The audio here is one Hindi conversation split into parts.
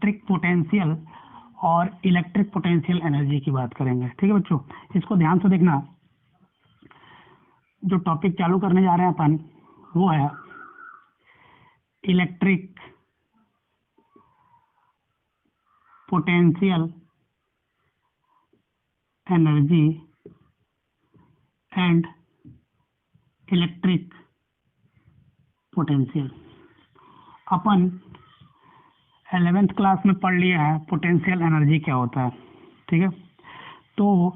इलेक्ट्रिक पोटेंशियल और इलेक्ट्रिक पोटेंशियल एनर्जी की बात करेंगे। ठीक है बच्चों, इसको ध्यान से देखना। जो टॉपिक चालू करने जा रहे हैं अपन वो है electric potential energy and electric potential. Upon 11th class में पढ़ लिया है पोटेंशियल एनर्जी क्या होता है। ठीक है, तो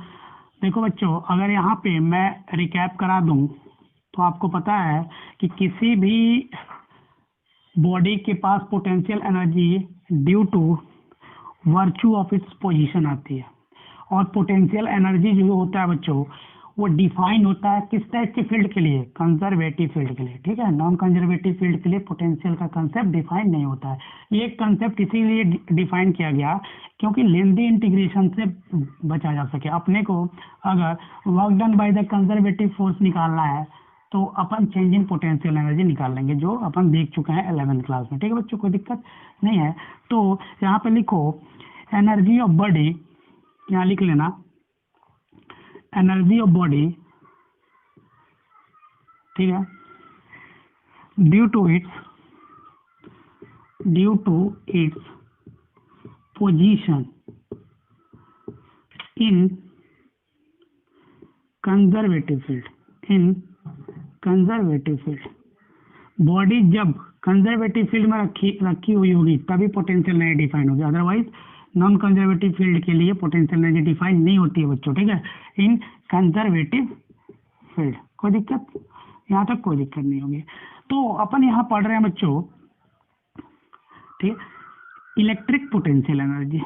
देखो बच्चों, अगर यहाँ पे मैं रिकैप करा दूं तो आपको पता है कि किसी भी बॉडी के पास potential energy due to virtue of its position आती है। और पोटेंशियल एनर्जी जो होता है बच्चों वो डिफाइन होता है किस टाइप के फील्ड के लिए, कंजर्वेटिव फील्ड के लिए। ठीक है, नॉन कंजर्वेटिव फील्ड के लिए पोटेंशियल का कंसेप्ट डिफाइन नहीं होता है। ये कंसेप्ट इसीलिए डिफाइन किया गया क्योंकि लेंदी इंटीग्रेशन से बचा जा सके। अपने को अगर work done by the conservative force निकालना है तो अपन चेंज इन पोटेंशियल एनर्जी निकाल लेंगे, जो अपन देख चुके हैं 11th क्लास में। ठीक है बच्चों, कोई दिक्कत नहीं है। तो यहाँ पे लिखो एनर्जी ऑफ बॉडी, यहाँ लिख लेना एनर्जी ऑफ बॉडी, ठीक है, due to its position in conservative field. Body जब कंजर्वेटिव फील्ड में रखी हुई होगी तभी पोटेंशियल एनर्जी डिफाइन होगी, अदरवाइज नॉन कंजर्वेटिव फील्ड के लिए पोटेंशियल एनर्जी डिफाइन नहीं होती है बच्चों। ठीक है, इन कंजर्वेटिव फील्ड। कोई दिक्कत, यहाँ तक कोई दिक्कत नहीं होगी। तो अपन यहाँ पढ़ रहे हैं बच्चों, ठीक, इलेक्ट्रिक पोटेंशियल एनर्जी।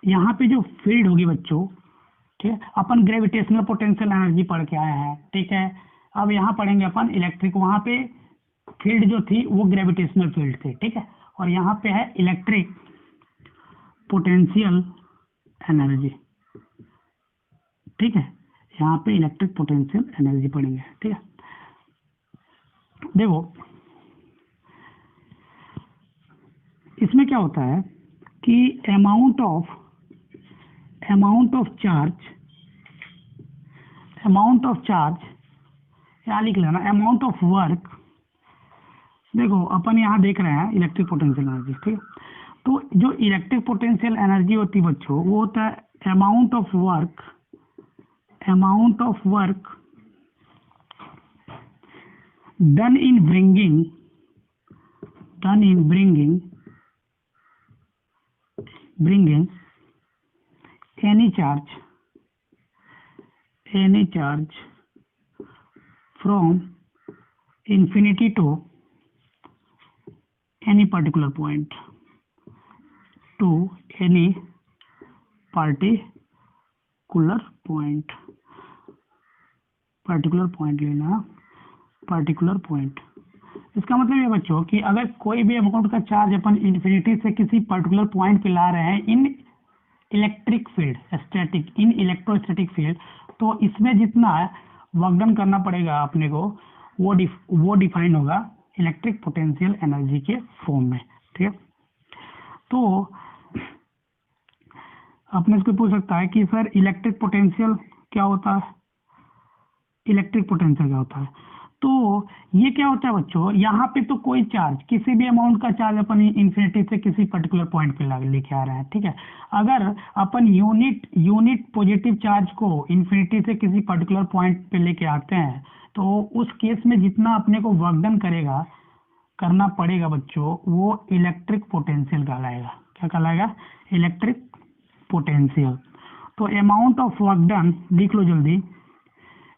यहाँ पे जो फील्ड होगी बच्चों, ठीक है, अपन ग्रेविटेशनल पोटेंशियल एनर्जी पढ़ के आए हैं। ठीक है, अब यहाँ पढ़ेंगे अपन इलेक्ट्रिक। वहाँ पे फील्ड जो थी वो ग्रेविटेशनल फील्ड थी। ठीक है, और यहाँ पे है इलेक्ट्रिक पोटेंशियल एनर्जी। ठीक है, यहाँ पे इलेक्ट्रिक पोटेंशियल एनर्जी पढ़ेंगे। ठीक है, देखो इसमें क्या होता है कि अमाउंट ऑफ चार्ज यहाँ लिख लेना, अमाउंट ऑफ वर्क। देखो अपन यहाँ देख रहे हैं इलेक्ट्रिक पोटेंशियल एनर्जी। ठीक है, तो जो इलेक्ट्रिक पोटेंशियल एनर्जी होती है बच्चों वो होता है amount of work done in bringing any charge from infinity to any particular point लेना, पर्टिकुलर पॉइंट। इसका मतलब ये बच्चों कि अगर कोई भी अमाउंट का चार्ज अपन इन्फिनिटी से किसी पर्टिकुलर पॉइंट पे ला रहे हैं इन इलेक्ट्रिक फील्ड, इन इलेक्ट्रोस्टैटिक फील्ड, तो इसमें जितना वर्क डन करना पड़ेगा अपने को वो डिफाइन होगा इलेक्ट्रिक पोटेंशियल एनर्जी के फॉर्म में। ठीक है, तो अपने इसको पूछ सकता है कि सर इलेक्ट्रिक पोटेंशियल क्या होता है, तो ये क्या होता है बच्चों, यहाँ पे तो कोई चार्ज, किसी भी अमाउंट का चार्ज अपन इन्फिनिटी से किसी पर्टिकुलर पॉइंट पे लेके आ रहे हैं। ठीक है, अगर अपन यूनिट पॉजिटिव चार्ज को इन्फिनिटी से किसी पर्टिकुलर पॉइंट पे लेके आते हैं तो उस केस में जितना अपने को वर्क डन करना पड़ेगा बच्चों वो इलेक्ट्रिक पोटेंशियल कहलाएगा। क्या कहलाएगा? Electric potential. तो अमाउंट ऑफ वर्क डन लिख लो जल्दी,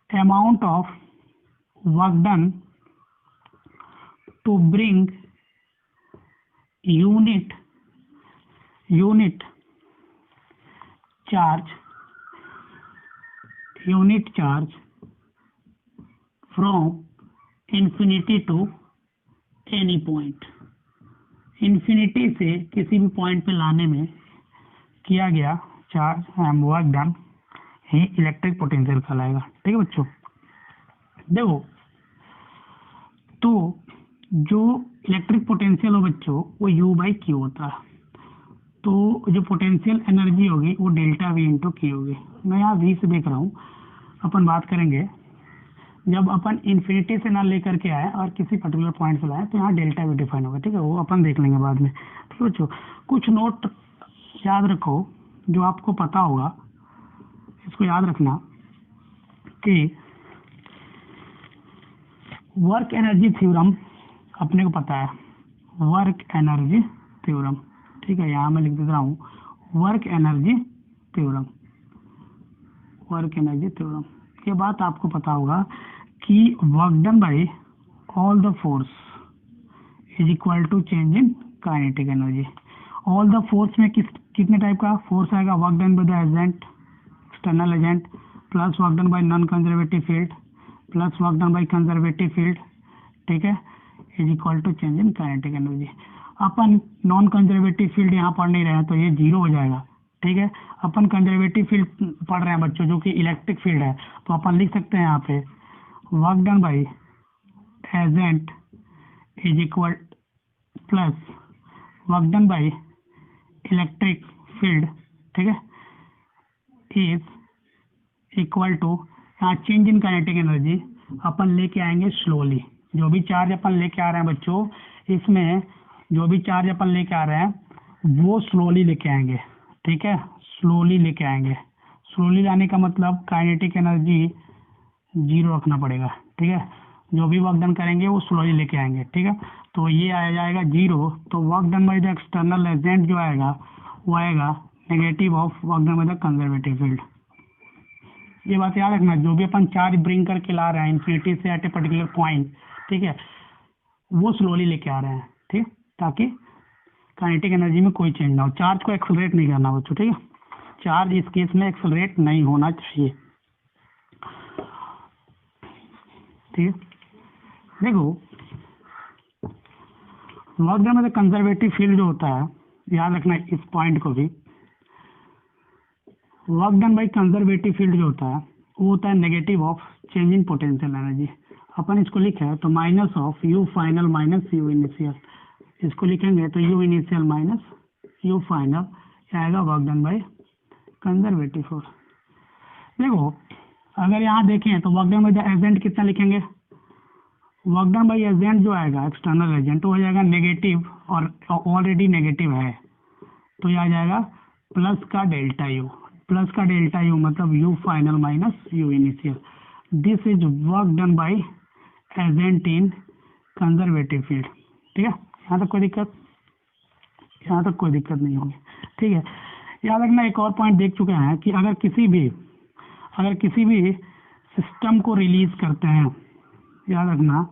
amount of work done to bring unit charge from infinity to any point. Infinity से किसी भी पॉइंट पे लाने में किया गया चार्ज वर्क डन ही इलेक्ट्रिक पोटेंशियल कहलाएगा। ठीक है बच्चों, देखो तो जो इलेक्ट्रिक पोटेंशियल हो बच्चों वो U/Q होता है। तो जो पोटेंशियल एनर्जी होगी वो डेल्टा वी इंटू की होगी। मैं यहाँ वी से देख रहा हूँ, अपन बात करेंगे जब अपन इन्फिनिटी से ना लेकर के आए और किसी पर्टिकुलर पॉइंट से लाए तो यहाँ डेल्टा वी डिफाइन होगा, ठीक है, वो अपन देख लेंगे बाद में। ठीक है बच्चों, कुछ नोट याद रखो जो आपको पता होगा, इसको याद रखना कि वर्क एनर्जी थ्योरम अपने को पता है, वर्क एनर्जी थ्योरम, ठीक है, यहाँ मैं लिख देता हूँ work energy theorem, work energy theorem. ये बात आपको पता होगा कि work done by all the force is equal to change in kinetic energy. All the force में कितने टाइप का फोर्स आएगा? Work done by the agent, external agent, plus work done by non conservative field, plus work done by conservative field, ठीक है, is equal to change in kinetic energy. अपन नॉन कंजर्वेटिव फील्ड यहाँ पढ़ नहीं रहे हैं तो ये जीरो हो जाएगा, ठीक है। अपन कंजर्वेटिव फील्ड पढ़ रहे हैं बच्चों जो कि इलेक्ट्रिक फील्ड है, तो अपन लिख सकते हैं यहाँ पे work done by agent is equal plus work done by electric field, ठीक है, इज इक्वल टू, यहाँ चेंज इन काइनेटिक एनर्जी अपन लेके आएंगे स्लोली। जो भी चार्ज अपन लेके आ रहे हैं बच्चों, इसमें जो भी चार्ज अपन लेके आ रहे हैं वो स्लोली लेके आएंगे, ठीक है, स्लोली लेके आएंगे। स्लोली लाने का मतलब काइनेटिक एनर्जी जीरो रखना पड़ेगा, ठीक है, जो भी वर्क डन करेंगे वो स्लोली लेके आएंगे, ठीक है। तो ये आ जाएगा जीरो, तो work done by the external agent जो आएगा वो आएगा negative of work done by the conservative field. ये बात याद रखना, जो भी अपन चार्ज ब्रिंग करके ला रहे हैं इन्फिनिटी से एट ए पर्टिकुलर पॉइंट, ठीक है, वो स्लोली लेके आ रहे हैं, ठीक, ताकि काइनेटिक एनर्जी में कोई चेंज ना हो। चार्ज को एक्सेलरेट नहीं करना बच्चों, ठीक है, चार्ज इस केस में एक्सेलरेट नहीं होना चाहिए, ठीक है। देखो work done by the conservative field जो होता है, याद रखना इस पॉइंट को भी, work done by conservative field जो होता है वो होता है negative of change in potential energy. अपन इसको लिखे है तो minus of U final minus U initial, इसको लिखेंगे तो U initial minus U final आएगा work done by conservative force. देखो अगर यहाँ देखें तो work done by the agent कितना लिखेंगे? वर्क डन बाय एजेंट जो आएगा एक्सटर्नल एजेंट वो हो जाएगा नेगेटिव, और ऑलरेडी नेगेटिव है तो ये आ जाएगा प्लस का डेल्टा यू, प्लस का डेल्टा यू मतलब you final minus U initial. This is work done by agent in conservative field, ठीक है। यहाँ तक कोई दिक्कत? यहाँ तक कोई दिक्कत नहीं होगी, ठीक है। याद रखना एक और पॉइंट देख चुके हैं कि अगर किसी भी सिस्टम को रिलीज करते हैं, याद रखना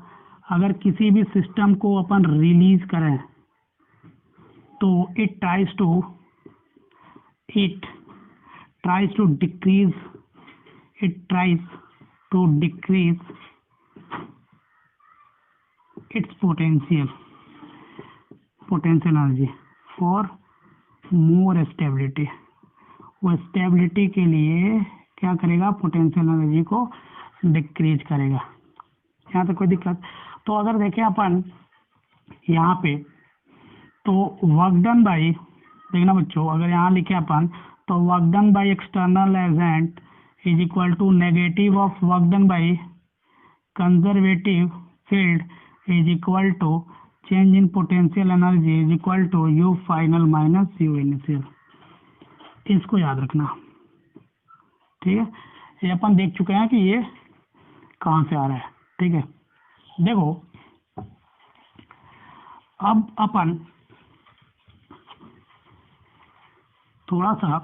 अगर किसी भी सिस्टम को अपन रिलीज करें तो it tries to decrease its potential energy for more stability. वो स्टेबिलिटी के लिए क्या करेगा? पोटेंशियल एनर्जी को डिक्रीज करेगा। यहाँ तक कोई दिक्कत? तो अगर देखें अपन यहाँ पे तो वर्क डन बाय, देखना बच्चों अगर यहाँ लिखे अपन तो work done by external agent is equal to negative of work done by conservative field is equal to change in potential energy is equal to U final minus U initial. इसको याद रखना, ठीक है। ये अपन देख चुके हैं कि ये कहाँ से आ रहा है, ठीक है। देखो अब अपन थोड़ा सा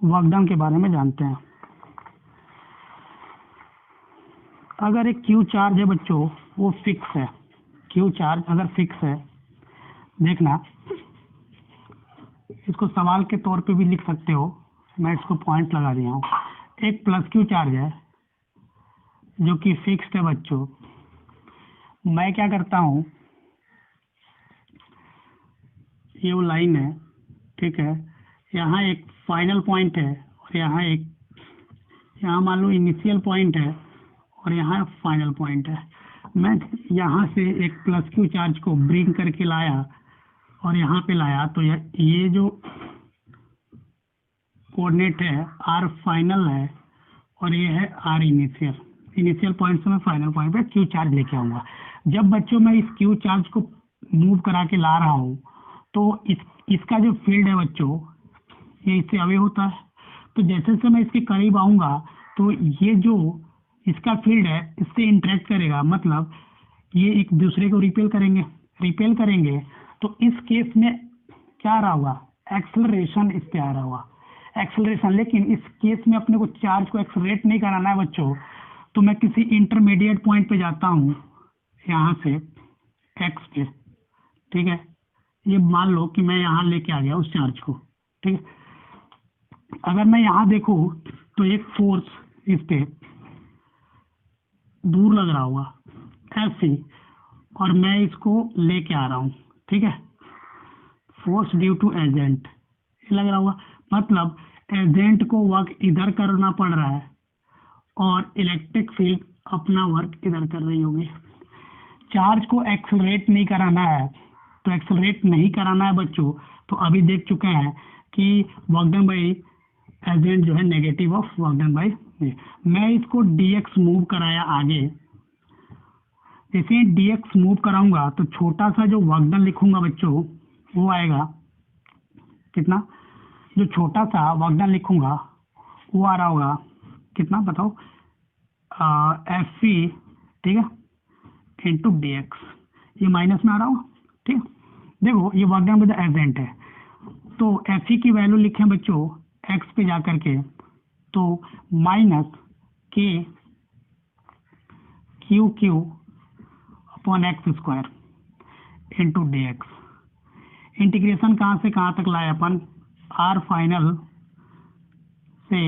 वर्क डन के बारे में जानते हैं। अगर एक क्यू चार्ज है बच्चों वो फिक्स है, क्यू चार्ज अगर फिक्स है, देखना इसको सवाल के तौर पे भी लिख सकते हो, मैं इसको पॉइंट लगा दिया हूँ। एक प्लस क्यू चार्ज है जो कि फिक्स्ड है बच्चों, मैं क्या करता हूँ, ये वो लाइन है, ठीक है, यहाँ एक फाइनल पॉइंट है और यहाँ मान लो इनिशियल पॉइंट है और यहाँ फाइनल पॉइंट है। मैं यहाँ से एक प्लस क्यू चार्ज को ब्रिंग करके लाया और यहाँ पे लाया तो ये जो कोऑर्डिनेट है आर फाइनल है और ये है आर इनिशियल। इनिशियल पॉइंट से मैं फाइनल पॉइंट पे क्यू चार्ज लेके आऊंगा। जब बच्चों मैं इस क्यू चार्ज को मूव करा के ला रहा हूँ तो इसका जो फील्ड है बच्चों ये इससे अवे होता है। तो जैसे जैसे मैं इसके करीब आऊंगा तो ये जो इसका फील्ड है इससे इंटरेक्ट करेगा, मतलब ये एक दूसरे को रिपेल करेंगे। तो इस केस में क्या आ रहा होगा, एक्सेलरेशन इस पे आ रहा होगा, एक्सेलरेशन। लेकिन इस केस में अपने को चार्ज को एक्सेलरेट नहीं कराना है बच्चों, तो मैं किसी इंटरमीडिएट पॉइंट पे जाता हूँ यहाँ से एक्स पे, ठीक है। ये मान लो कि मैं यहाँ लेके आ गया उस चार्ज को, ठीक है। अगर मैं यहाँ देखूँ तो एक फोर्स इस पे दूर लग रहा होगा ऐसे, और मैं इसको लेके आ रहा हूँ, ठीक है। फोर्स ड्यू टू एजेंट लग रहा होगा, मतलब एजेंट को वर्क इधर करना पड़ रहा है और इलेक्ट्रिक फील्ड अपना वर्क इधर कर रही होगी। चार्ज को एक्सेलरेट नहीं कराना है, तो एक्सेलरेट नहीं कराना है बच्चों, तो अभी देख चुके हैं कि वर्क डन बाई एजेंट जो है negative of work done by. मैं इसको dx मूव कराया आगे, जैसे dx मूव कराऊंगा तो छोटा सा जो वर्क डन लिखूंगा बच्चों वो आएगा कितना, जो छोटा सा वर्क डन लिखूंगा वो आ रहा होगा कितना बताओ, एफ सी, ठीक है, इंटू डी एक्स। ये माइनस में आ रहा होगा, ठीक है। देखो ये वर्क डन विद एजेंट है, तो एफ सी की वैल्यू लिखें बच्चों एक्स पे जा करके, तो minus K Q Q upon x square into D x. Integration कहाँ से कहाँ तक लाए अपन, आर फाइनल से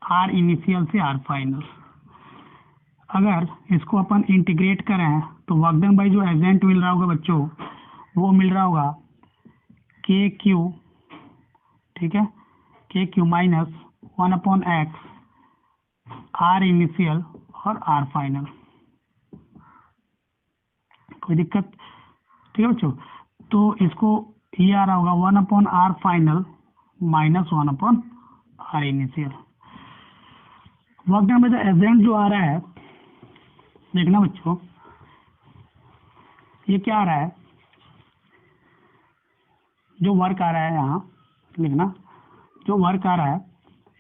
आर इनिशियल से आर फाइनल। अगर इसको अपन इंटीग्रेट करें तो वर्क डन बाई जो एजेंट मिल रहा होगा बच्चों वो मिल रहा होगा के क्यू, ठीक है, K Q minus 1/x R initial और आर फाइनल। कोई दिक्कत, ठीक है बच्चों। तो इसको ये आ रहा होगा 1/r final minus 1/r initial. Work done by the agent जो आ रहा है, देखना बच्चों ये क्या आ रहा है, जो वर्क आ रहा है यहाँ लिखना, जो वर्क आ रहा है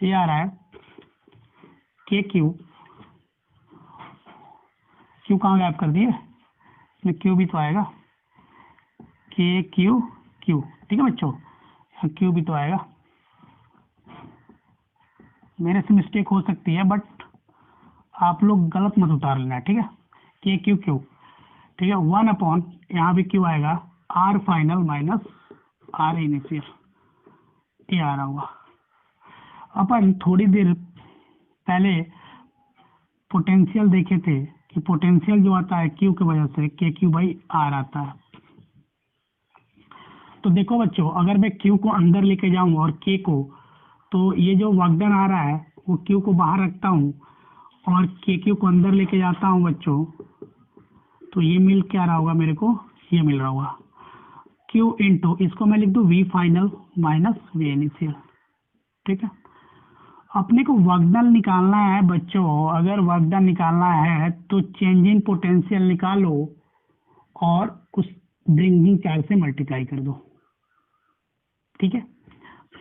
ये आ रहा है के क्यू, क्यू कहाँ गैप कर दिए, इसमें क्यू भी तो आएगा, के क्यू क्यू, ठीक है बच्चों, यहाँ क्यू भी तो आएगा। मेरे से मिस्टेक हो सकती है बट आप लोग गलत मत उतार लेना, ठीक है। के क्यू क्यू, ठीक है, 1 यहाँ भी क्यू आएगा R final minus R initial, ये आ रहा होगा। अपन थोड़ी देर पहले पोटेंशियल देखे थे कि पोटेंशियल जो आता है क्यू की वजह से के क्यू बाई आर आता है। तो देखो बच्चों अगर मैं क्यू को अंदर लेके जाऊं और के को, तो ये जो वर्क डन आ रहा है वो क्यू को बाहर रखता हूँ और के क्यू को अंदर लेके जाता हूँ बच्चों, तो ये मिल क्या रहा होगा मेरे को, ये मिल रहा होगा क्यू इंटू, इसको मैं लिख दूँ V final minus V initial, ठीक है। अपने को वर्क डन निकालना है बच्चों, अगर वर्क डन निकालना है तो चेंज इन पोटेंशियल निकालो और उस ब्रिंगिंग चार्ज से मल्टीप्लाई कर दो, ठीक है।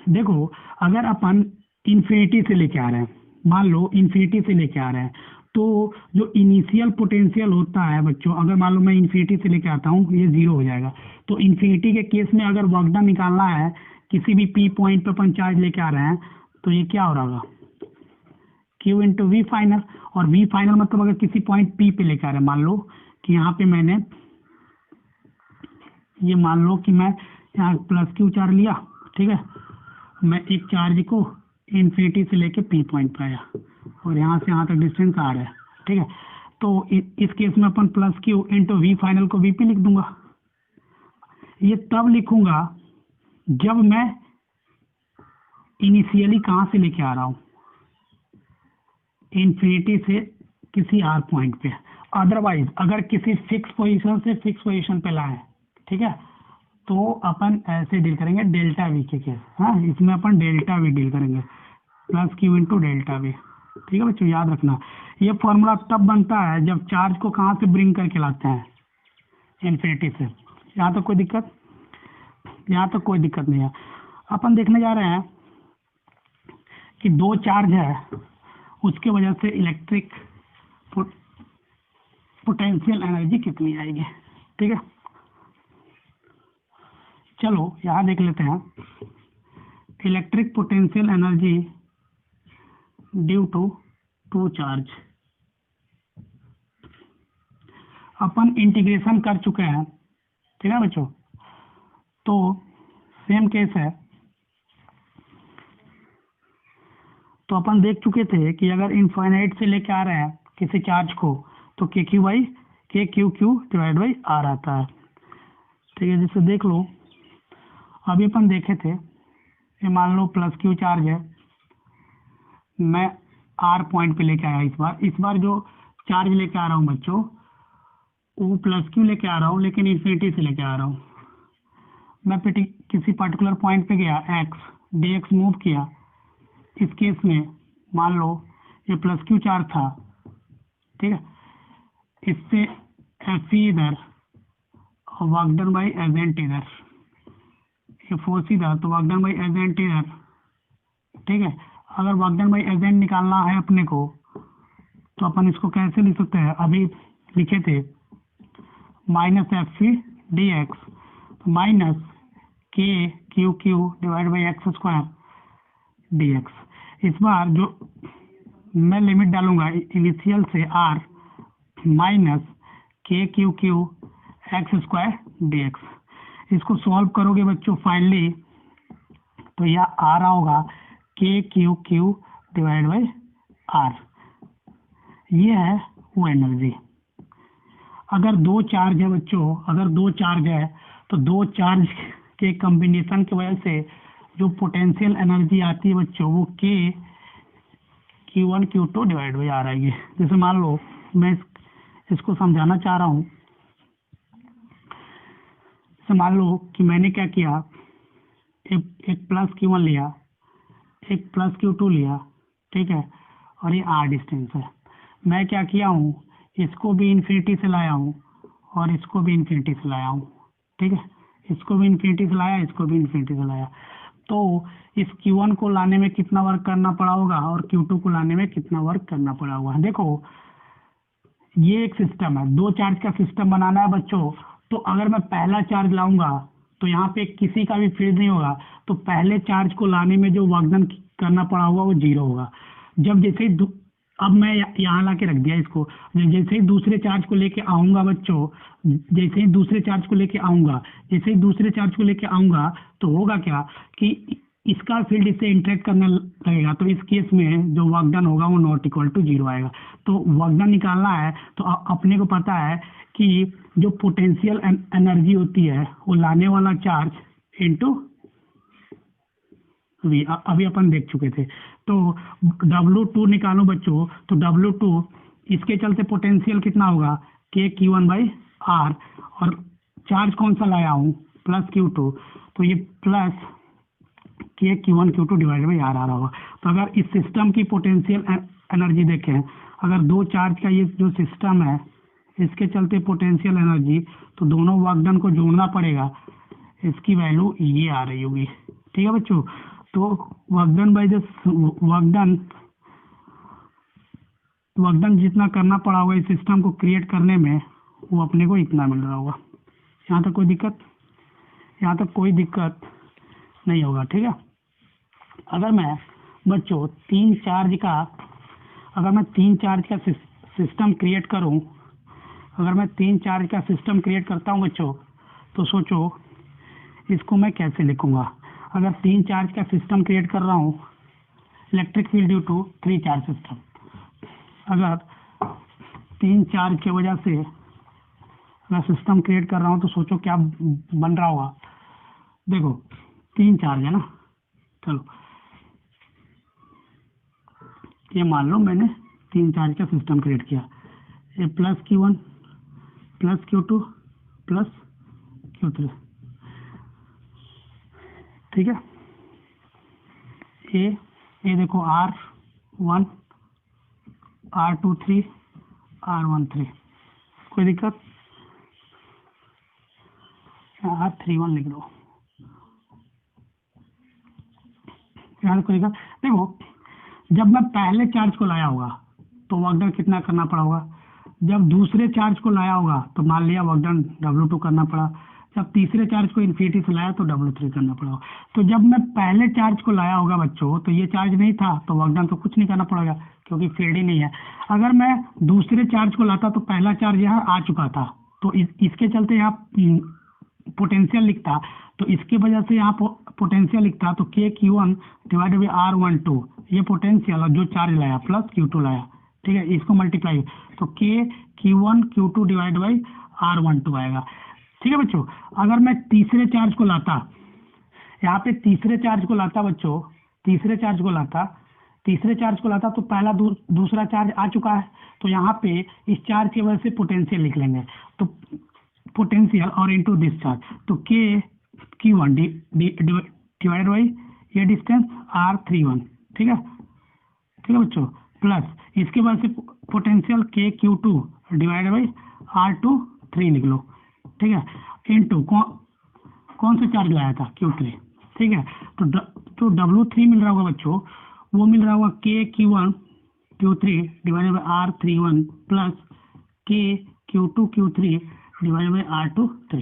देखो अगर अपन इन्फिनिटी से लेके आ रहे हैं, मान लो इन्फिनिटी से लेके आ रहे हैं, तो जो इनिशियल पोटेंशियल होता है बच्चों, अगर मान लो मैं इन्फिनिटी से लेके आता हूँ ये जीरो हो जाएगा। तो इन्फिनिटी के केस में अगर वर्क डन निकालना है किसी भी पी पॉइंट पे अपन चार्ज लेके आ रहे हैं, तो ये क्या हो रहा होगा क्यू इंटू वी फाइनल। और वी फाइनल मतलब अगर किसी पॉइंट पी पे लेके आ रहे हैं, मान लो कि यहाँ पे मैंने ये मान लो कि मैं यहाँ प्लस क्यू चार्ज लिया, ठीक है, मैं एक चार्ज को इन्फिनिटी से लेके पी पॉइंट पे आया और यहाँ से यहाँ तक डिस्टेंस आ रहा है, ठीक है। तो इस केस में अपन plus Q into V final को वी पे लिख दूंगा। ये तब लिखूंगा जब मैं इनिशियली कहाँ से लेके आ रहा हूँ, इन्फिनिटी से किसी आर पॉइंट पे। अदरवाइज अगर किसी फिक्स पोजीशन से फिक्स पोजीशन पे लाए, ठीक है, तो अपन ऐसे डील करेंगे डेल्टा वी के केस। हाँ, इसमें अपन डेल्टा वी डील करेंगे, plus Q into delta we. ठीक है बच्चों, याद रखना ये फॉर्मूला तब बनता है जब चार्ज को कहाँ से ब्रिंग करके लाते हैं, इन्फिनिटी से। यहाँ तक कोई दिक्कत? यहाँ तक कोई दिक्कत नहीं है। अपन देखने जा रहे हैं कि दो चार्ज है, उसके वजह से इलेक्ट्रिक पोटेंशियल एनर्जी कितनी आएगी। ठीक है, चलो यहाँ देख लेते हैं electric potential energy due to two charge. अपन इंटीग्रेशन कर चुके हैं, ठीक है बच्चों। तो सेम केस है, तो अपन देख चुके थे कि अगर इनफाइनाइट से लेके आ रहे हैं किसी चार्ज को तो के क्यू डिवाइड बाई आर आता है। ठीक है, जिससे देख लो अभी अपन देखे थे, ये मान लो प्लस क्यू चार्ज है, मैं आर पॉइंट पे लेके आया। इस बार जो चार्ज लेके आ रहा हूँ बच्चों वो प्लस क्यू लेके आ रहा हूँ, लेकिन इन्फिनिटी से लेके आ रहा हूँ। मैं किसी पर्टिकुलर पॉइंट पे गया, एक्स डी एक्स मूव किया। इस केस में मान लो ये प्लस क्यू चार्ज था, ठीक है, इससे एफ इधर और वर्क डन बाई एजेंट इधर, ये फोर्स इधर तो वर्क डन बाई एजेंट इधर। ठीक है, अगर वर्क डन बाई एजेंट निकालना है अपने को तो अपन इसको कैसे लिख सकते हैं, अभी लिखे थे minus F d x minus K Q divide by x square d x. इस बार जो मैं लिमिट डालूंगा इनिशियल से r minus K Q x square d x. इसको सॉल्व करोगे बच्चों फाइनली तो यह आ रहा होगा K Q divide by R. ये है वो एनर्जी। अगर दो चार्ज है बच्चों, अगर दो चार्ज है तो दो चार्ज के कॉम्बिनेशन की वजह से जो पोटेंशियल एनर्जी आती है बच्चों वो के Q1 Q2 divide by are आएगी। जैसे मान लो मैं इसको समझाना चाह रहा हूँ, जैसे मान लो कि मैंने क्या किया, एक प्लस Q1 लिया, एक प्लस Q2 लिया, ठीक है, और ये आर डिस्टेंस है। मैं क्या किया हूँ, इसको भी इन्फिनिटी से लाया हूँ और इसको भी इन्फिनिटी से लाया हूँ। ठीक है, इसको भी इन्फिनिटी से लाया, इसको भी इन्फिनिटी से लाया। तो इस Q1 को लाने में कितना वर्क करना पड़ा होगा और Q2 को लाने में कितना वर्क करना पड़ा होगा। देखो ये एक सिस्टम है, दो चार्ज का सिस्टम बनाना है बच्चों। तो अगर मैं पहला चार्ज लाऊंगा तो यहाँ पे किसी का भी फील्ड नहीं होगा, तो पहले चार्ज को लाने में जो वर्क डन करना पड़ा होगा वो जीरो होगा। जब जैसे ही अब मैं यहाँ ला के रख दिया इसको, जैसे ही दूसरे चार्ज को लेके आऊंगा बच्चों, जैसे ही दूसरे चार्ज को लेके आऊंगा, जैसे ही दूसरे चार्ज को लेके आऊंगा तो होगा क्या कि इसका फील्ड इससे इंटरेक्ट करने लगेगा। तो इस केस में जो वर्क डन होगा वो नॉट इक्वल टू जीरो आएगा। तो वर्क डन निकालना है तो अपने को पता है कि जो पोटेंशियल एनर्जी होती है वो लाने वाला चार्ज इंटू वी, अभी अपन देख चुके थे। तो W2 निकालो बच्चों, तो W2 इसके चलते पोटेंशियल कितना होगा के Q1 बाई आर, और चार्ज कौन सा लाया हूँ प्लस Q2, तो ये प्लस के Q1 Q2 divide by are आ रहा होगा। तो अगर इस सिस्टम की पोटेंशियल एनर्जी देखें, अगर दो चार्ज का ये जो सिस्टम है इसके चलते पोटेंशियल एनर्जी, तो दोनों वर्क डन को जोड़ना पड़ेगा, इसकी वैल्यू ये आ रही होगी। ठीक है बच्चों, तो work done by this work done जितना करना पड़ा होगा इस सिस्टम को क्रिएट करने में वो अपने को इतना मिल रहा होगा। यहाँ तक कोई दिक्कत? यहाँ तक कोई दिक्कत नहीं होगा। ठीक है, अगर मैं बच्चों तीन चार्ज का सिस्टम क्रिएट करूँ, अगर मैं तीन चार्ज का सिस्टम क्रिएट करता हूँ बच्चों, तो सोचो इसको मैं कैसे लिखूंगा। अगर तीन चार्ज का सिस्टम क्रिएट कर रहा हूँ, electric field due to three charge system, अगर तीन चार्ज की वजह से मैं सिस्टम क्रिएट कर रहा हूँ तो सोचो क्या बन रहा होगा। देखो तीन चार्ज है ना, चलो ये मान लो मैंने तीन चार्ज का सिस्टम क्रिएट किया, ये plus Q1 plus Q2 plus Q3। ठीक है। ये देखो R1 R23 R13, कोई दिक्कत? R31 लिख दो, यहाँ कोई दिक्कत? देखो जब मैं पहले चार्ज को लाया होगा तो वर्क डन कितना करना पड़ा होगा, जब दूसरे चार्ज को लाया होगा तो मान लिया वर्क डन W2 करना पड़ा, जब तीसरे चार्ज को इन्फिनिटी से लाया तो W3 करना पड़ा। तो जब मैं पहले चार्ज को लाया होगा बच्चों तो ये चार्ज नहीं था तो वर्क डन तो कुछ नहीं करना पड़ेगा क्योंकि फील्ड ही नहीं है। अगर मैं दूसरे चार्ज को लाता तो पहला चार्ज यहाँ आ चुका था तो इसके चलते यहाँ पोटेंशियल लिखता, तो इसकी वजह से यहाँ पोटेंशियल लिखता तो KQ1 डिवाइडेड बाई R12, ये पोटेंशियल और जो चार्ज लाया प्लस Q2 लाया, ठीक है, इसको मल्टीप्लाई तो KQ1 Q2 divide by R12 आएगा। ठीक है बच्चों, अगर मैं तीसरे चार्ज को लाता, यहाँ पे तीसरे चार्ज को लाता बच्चों, तीसरे चार्ज को लाता तो पहला दूसरा चार्ज आ चुका है तो यहाँ पे इस चार्ज की वजह से पोटेंशियल लिख लेंगे, तो पोटेंशियल और इनटू दिस चार्ज तो KQ1 डिवाइडेड बाई ये डिस्टेंस R31, ठीक है बच्चों, प्लस इसके बाद से potential KQ2 divided by R23 लिख लो, ठीक है, इनटू कौन सा चार्ज लाया था Q3, ठीक है, तो W3 मिल रहा होगा बच्चों, वो मिल रहा होगा KQ1 Q3 divided by R31 plus KQ2 Q3 divided by R23।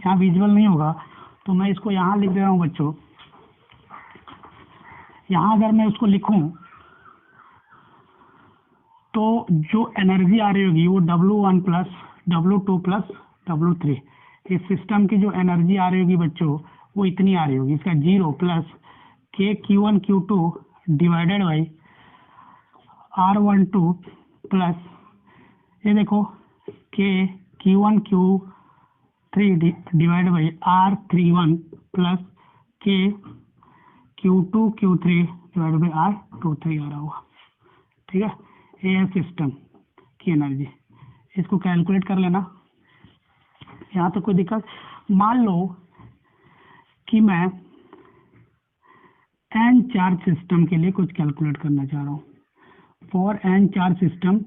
यहाँ विजुअल नहीं होगा तो मैं इसको यहाँ लिख दे रहा हूँ बच्चों। यहाँ अगर मैं उसको लिखूं तो जो एनर्जी आ रही होगी वो W1 plus W2 plus W3, इस सिस्टम की जो एनर्जी आ रही होगी बच्चों वो इतनी आ रही होगी, इसका 0 plus KQ1 Q2 divided by R12 plus ये देखो KQ1 Q3 divided by R31 plus KQ2 Q3 divided by R23 आ रहा होगा, ठीक है। ये है सिस्टम की एनर्जी, इसको कैलकुलेट कर लेना, यहाँ तो कोई दिक्कत। मान लो कि मैं n चार्ज सिस्टम के लिए कुछ कैलकुलेट करना चाह रहा हूँ, for n charge system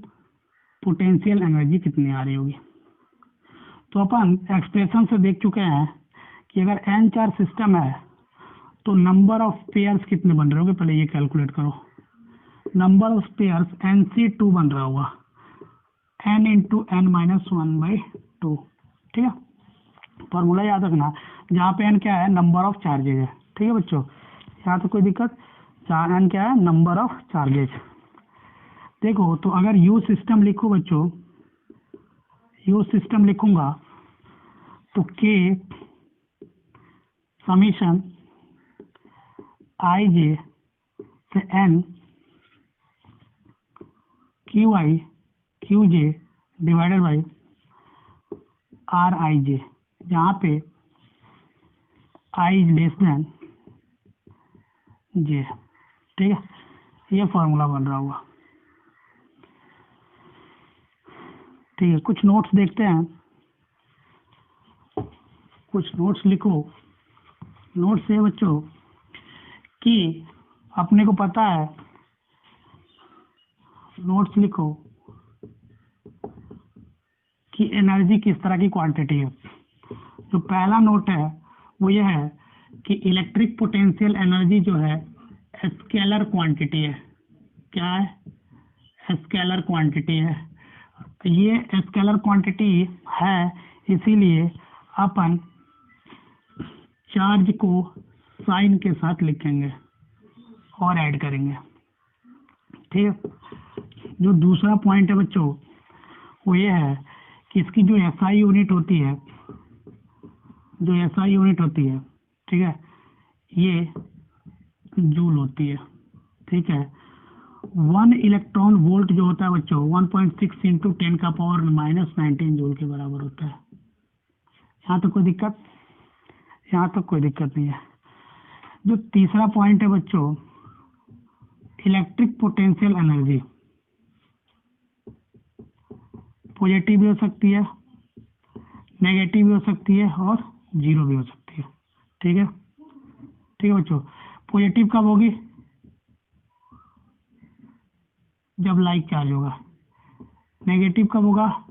potential energy कितनी आ रही होगी। तो अपन एक्सप्रेशन से देख चुके हैं कि अगर n चार्ज सिस्टम है तो नंबर ऑफ पेयर्स कितने बन रहे होंगे, पहले ये कैलकुलेट करो। नंबर ऑफ पेयर्स NC2 बन रहा होगा, n इंटू n माइनस 1/2, ठीक है। फॉर्मूला याद रखना, जहाँ पे n क्या है, नंबर ऑफ चार्जेज है, ठीक है बच्चों, यहाँ तो कोई दिक्कत, जहाँ n क्या है, नंबर ऑफ चार्जेज। देखो तो अगर यू सिस्टम लिखो बच्चों, यू सिस्टम लिखूंगा तो K समीशन IJ से N QI QJ divided by RIJ, जहाँ पे I is less than J, ठीक है, ये फॉर्मूला बन रहा होगा, ठीक है। कुछ नोट्स देखते हैं, कुछ नोट्स लिखो। नोट्स है बच्चों कि अपने को पता है, नोट्स लिखो कि एनर्जी किस तरह की क्वांटिटी है। जो पहला नोट है वो ये है कि इलेक्ट्रिक पोटेंशियल एनर्जी जो है स्केलर क्वांटिटी है। क्या है? स्केलर क्वांटिटी है। ये स्केलर क्वांटिटी है, इसीलिए अपन चार्ज को साइन के साथ लिखेंगे और ऐड करेंगे, ठीक है। जो दूसरा पॉइंट है बच्चों वो ये है कि इसकी जो SI यूनिट होती है, जो SI यूनिट होती है, ठीक है, ये जूल होती है, ठीक है। 1 इलेक्ट्रॉन वोल्ट जो होता है बच्चों 1.6 इंटू 10⁻⁻19 जूल के बराबर होता है। यहाँ तो कोई दिक्कत, यहाँ तो कोई दिक्कत नहीं है। जो तीसरा पॉइंट है बच्चों इलेक्ट्रिक पोटेंशियल एनर्जी, पॉजिटिव भी हो सकती है, नेगेटिव भी हो सकती है और जीरो भी हो सकती है, ठीक है। ठीक है बच्चों। पॉजिटिव कब होगी? जब लाइक चार्ज होगा। नेगेटिव कब होगा?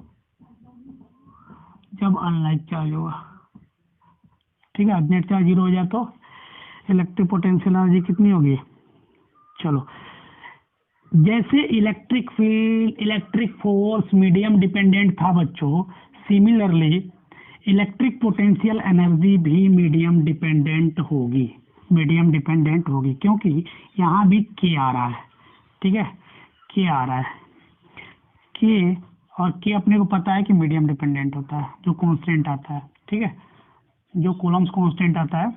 जब अनलाइक चार्ज होगा। ठीक है, नेट चार्ज 0 हो जाए तो इलेक्ट्रिक पोटेंशियल एनर्जी कितनी होगी? चलो, जैसे electric field, electric force medium dependent था बच्चों, सिमिलरली इलेक्ट्रिक पोटेंशियल एनर्जी भी मीडियम डिपेंडेंट होगी। मीडियम डिपेंडेंट होगी क्योंकि यहाँ भी के आ रहा है। ठीक है, के आ रहा है, के, और के अपने को पता है कि मीडियम डिपेंडेंट होता है, जो कांस्टेंट आता है। ठीक है, जो कूलम्स कांस्टेंट आता है।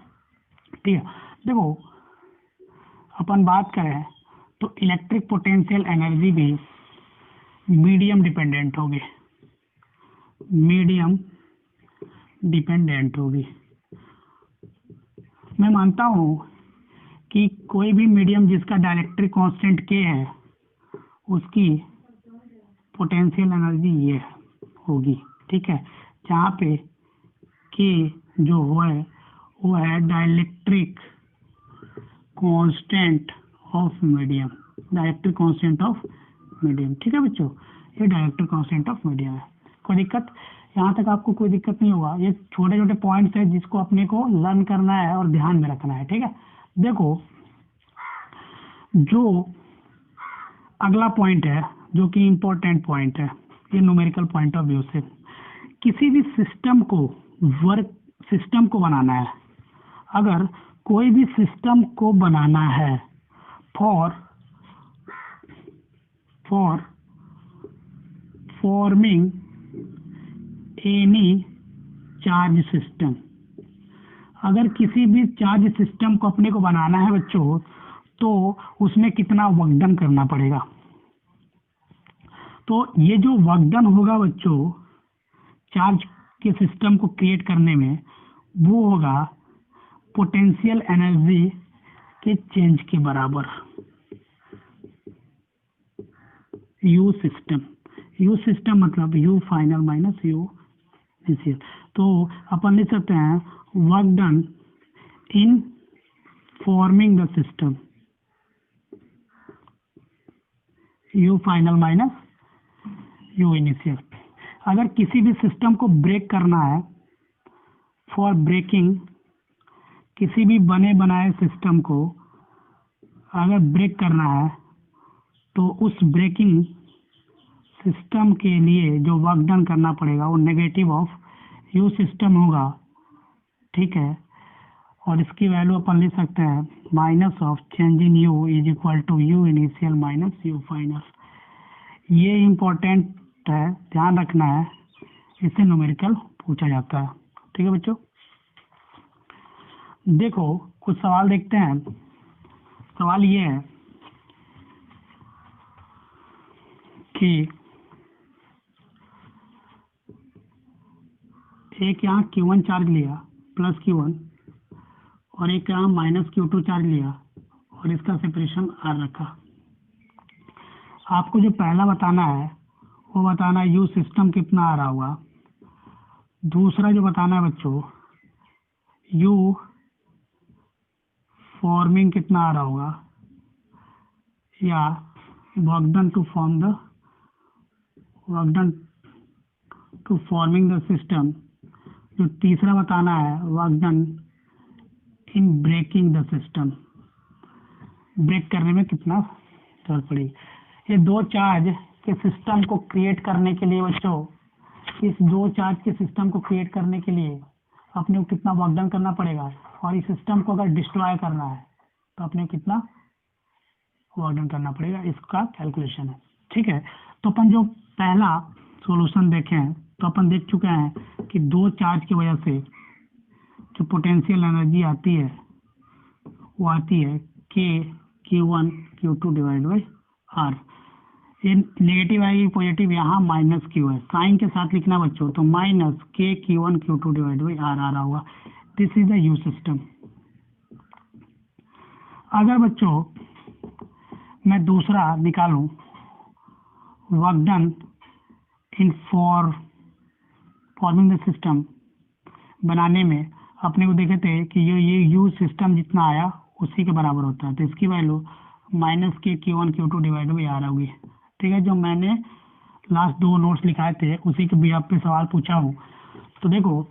ठीक है, देखो अपन बात करें तो इलेक्ट्रिक पोटेंशियल एनर्जी भी मीडियम डिपेंडेंट होगी। मीडियम डिपेंडेंट होगी। मैं मानता हूं कि कोई भी मीडियम जिसका डाइलेक्ट्रिक कांस्टेंट के है उसकी पोटेंशियल एनर्जी ये होगी। ठीक है, जहाँ पे के जो है वो है dielectric constant of medium. Dielectric constant of medium. ठीक है बच्चों, ये डाइलेक्ट्रिक कांस्टेंट ऑफ मीडियम है। कोई दिक्कत? यहाँ तक आपको कोई दिक्कत नहीं होगा। ये छोटे छोटे पॉइंट्स है जिसको अपने को लर्न करना है और ध्यान में रखना है। ठीक है, देखो जो अगला पॉइंट है जो कि इम्पोर्टेंट पॉइंट है, ये न्यूमेरिकल पॉइंट ऑफ व्यू से, किसी भी सिस्टम को बनाना है। अगर कोई भी सिस्टम को बनाना है for forming any charge system, अगर किसी भी चार्ज सिस्टम को अपने को बनाना है बच्चों तो उसमें कितना वर्क डन करना पड़ेगा? तो ये जो वर्क डन होगा बच्चों चार्ज के सिस्टम को क्रिएट करने में, वो होगा पोटेंशियल एनर्जी के चेंज के बराबर। यू सिस्टम मतलब you final minus U initial. तो अपन लिख सकते हैं work done in forming the system, you final minus U initial. अगर किसी भी सिस्टम को ब्रेक करना है, फॉर ब्रेकिंग किसी भी बने बनाए सिस्टम को अगर ब्रेक करना है तो उस ब्रेकिंग सिस्टम के लिए जो वर्क डन करना पड़ेगा वो नेगेटिव ऑफ यू सिस्टम होगा। ठीक है, और इसकी वैल्यू अपन लिख सकते हैं minus of change in U is equal to U initial minus U final. ये इम्पोर्टेंट है, ध्यान रखना है, इससे न्यूमेरिकल पूछा जाता है। ठीक है बच्चों, देखो कुछ सवाल देखते हैं। सवाल ये है कि एक यहाँ Q1 चार्ज लिया प्लस Q1 और एक यहाँ माइनस Q2 चार्ज लिया और इसका सेपरेशन R रखा। आपको जो पहला बताना है वो बताना है यू सिस्टम कितना आ रहा होगा। दूसरा जो बताना है बच्चों यू फॉर्मिंग कितना आ रहा होगा, या work done to forming the system. जो तीसरा बताना है work done in breaking the system, break करने में कितना जरूरत पड़ेगी। ये दो चार्ज के सिस्टम को क्रिएट करने के लिए बच्चों, इस दो चार्ज के सिस्टम को क्रिएट करने के लिए अपने को कितना वर्क डन करना पड़ेगा, और इस सिस्टम को अगर डिस्ट्रॉय करना है तो अपने को कितना वर्क डन करना पड़ेगा, इसका कैलकुलेशन है। ठीक है, तो अपन जो पहला सॉल्यूशन देखे हैं तो अपन देख चुके हैं कि दो चार्ज की वजह से जो पोटेंशियल एनर्जी आती है वो आती है K Q1 Q2 divide by R. ये नेगेटिव आएगी, पॉजिटिव यहाँ माइनस क्यू है, साइन के साथ लिखना बच्चों, तो माइनस के Q1 Q2 divide by are आ रहा होगा। This is the you system. अगर बच्चों मैं दूसरा निकालूं work done in forming the system बनाने में, अपने को देखे थे कि ये यू सिस्टम जितना आया उसी के बराबर होता है, तो इसकी वैल्यू माइनस के Q1 Q2 divide by are होगी। ठीक है, जो मैंने लास्ट 2 नोट्स लिखाए थे उसी के भी आप पे सवाल पूछा हूँ। तो देखो,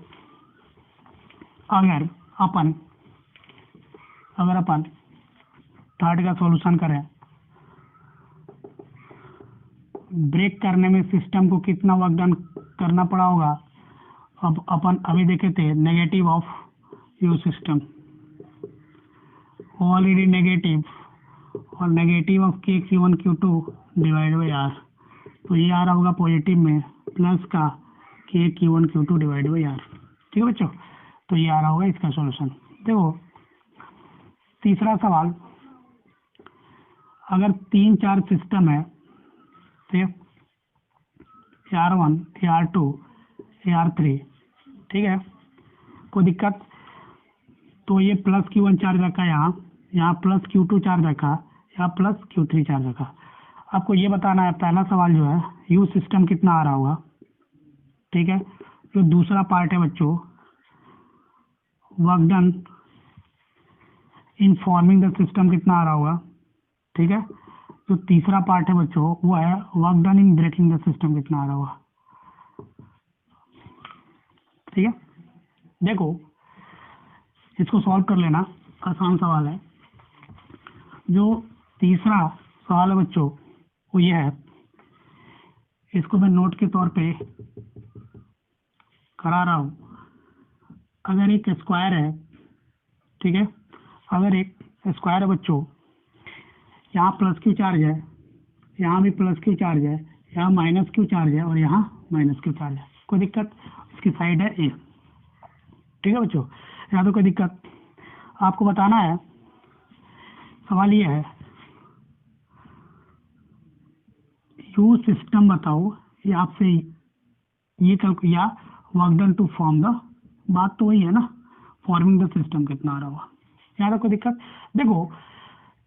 अगर अपन थर्ड का सॉल्यूशन करें, ब्रेक करने में सिस्टम को कितना वर्क डन करना पड़ा होगा। अब अपन अभी देखे थे negative of you system, already negative, और नेगेटिव ऑफ के Q1 Q2 divide by are, तो ये आ रहा होगा पॉजिटिव में प्लस का के Q1 Q2 divide by are. ठीक है बच्चों, तो ये आ रहा होगा इसका सॉल्यूशन। देखो तीसरा सवाल, अगर 3-4 सिस्टम है, ठीक है, AR1 AR2 AR3, ठीक है, कोई दिक्कत, तो ये प्लस Q1 चार्ज रखा, यहाँ प्लस Q2 चार्ज रखा, यहाँ प्लस Q3 चार्ज रखा। आपको ये बताना है, पहला सवाल जो है यू सिस्टम कितना आ रहा होगा। ठीक है, जो दूसरा पार्ट है बच्चों, work done in forming the system कितना आ रहा होगा। ठीक है, जो तीसरा पार्ट है बच्चों वो है work done in breaking the system कितना आ रहा होगा। ठीक है, देखो इसको सॉल्व कर लेना, आसान सवाल है। जो तीसरा सवाल है बच्चों वो ये है, इसको मैं नोट के तौर पे करा रहा हूँ। अगर एक स्क्वायर है, ठीक है, अगर एक स्क्वायर है बच्चों, यहाँ प्लस क्यू चार्ज है, यहाँ भी प्लस क्यू चार्ज है, यहाँ माइनस क्यू चार्ज है और यहाँ माइनस क्यू चार्ज है, कोई दिक्कत, इसकी साइड है ए। ठीक है बच्चों, यहाँ तो कोई दिक्कत। आपको बताना है, सवाल ये है यू सिस्टम बताओ, ये आपसे ये या work done to form the, बात तो वही है ना, फॉर्मिंग द सिस्टम कितना आ रहा होगा। यहाँ तो कोई दिक्कत। देखो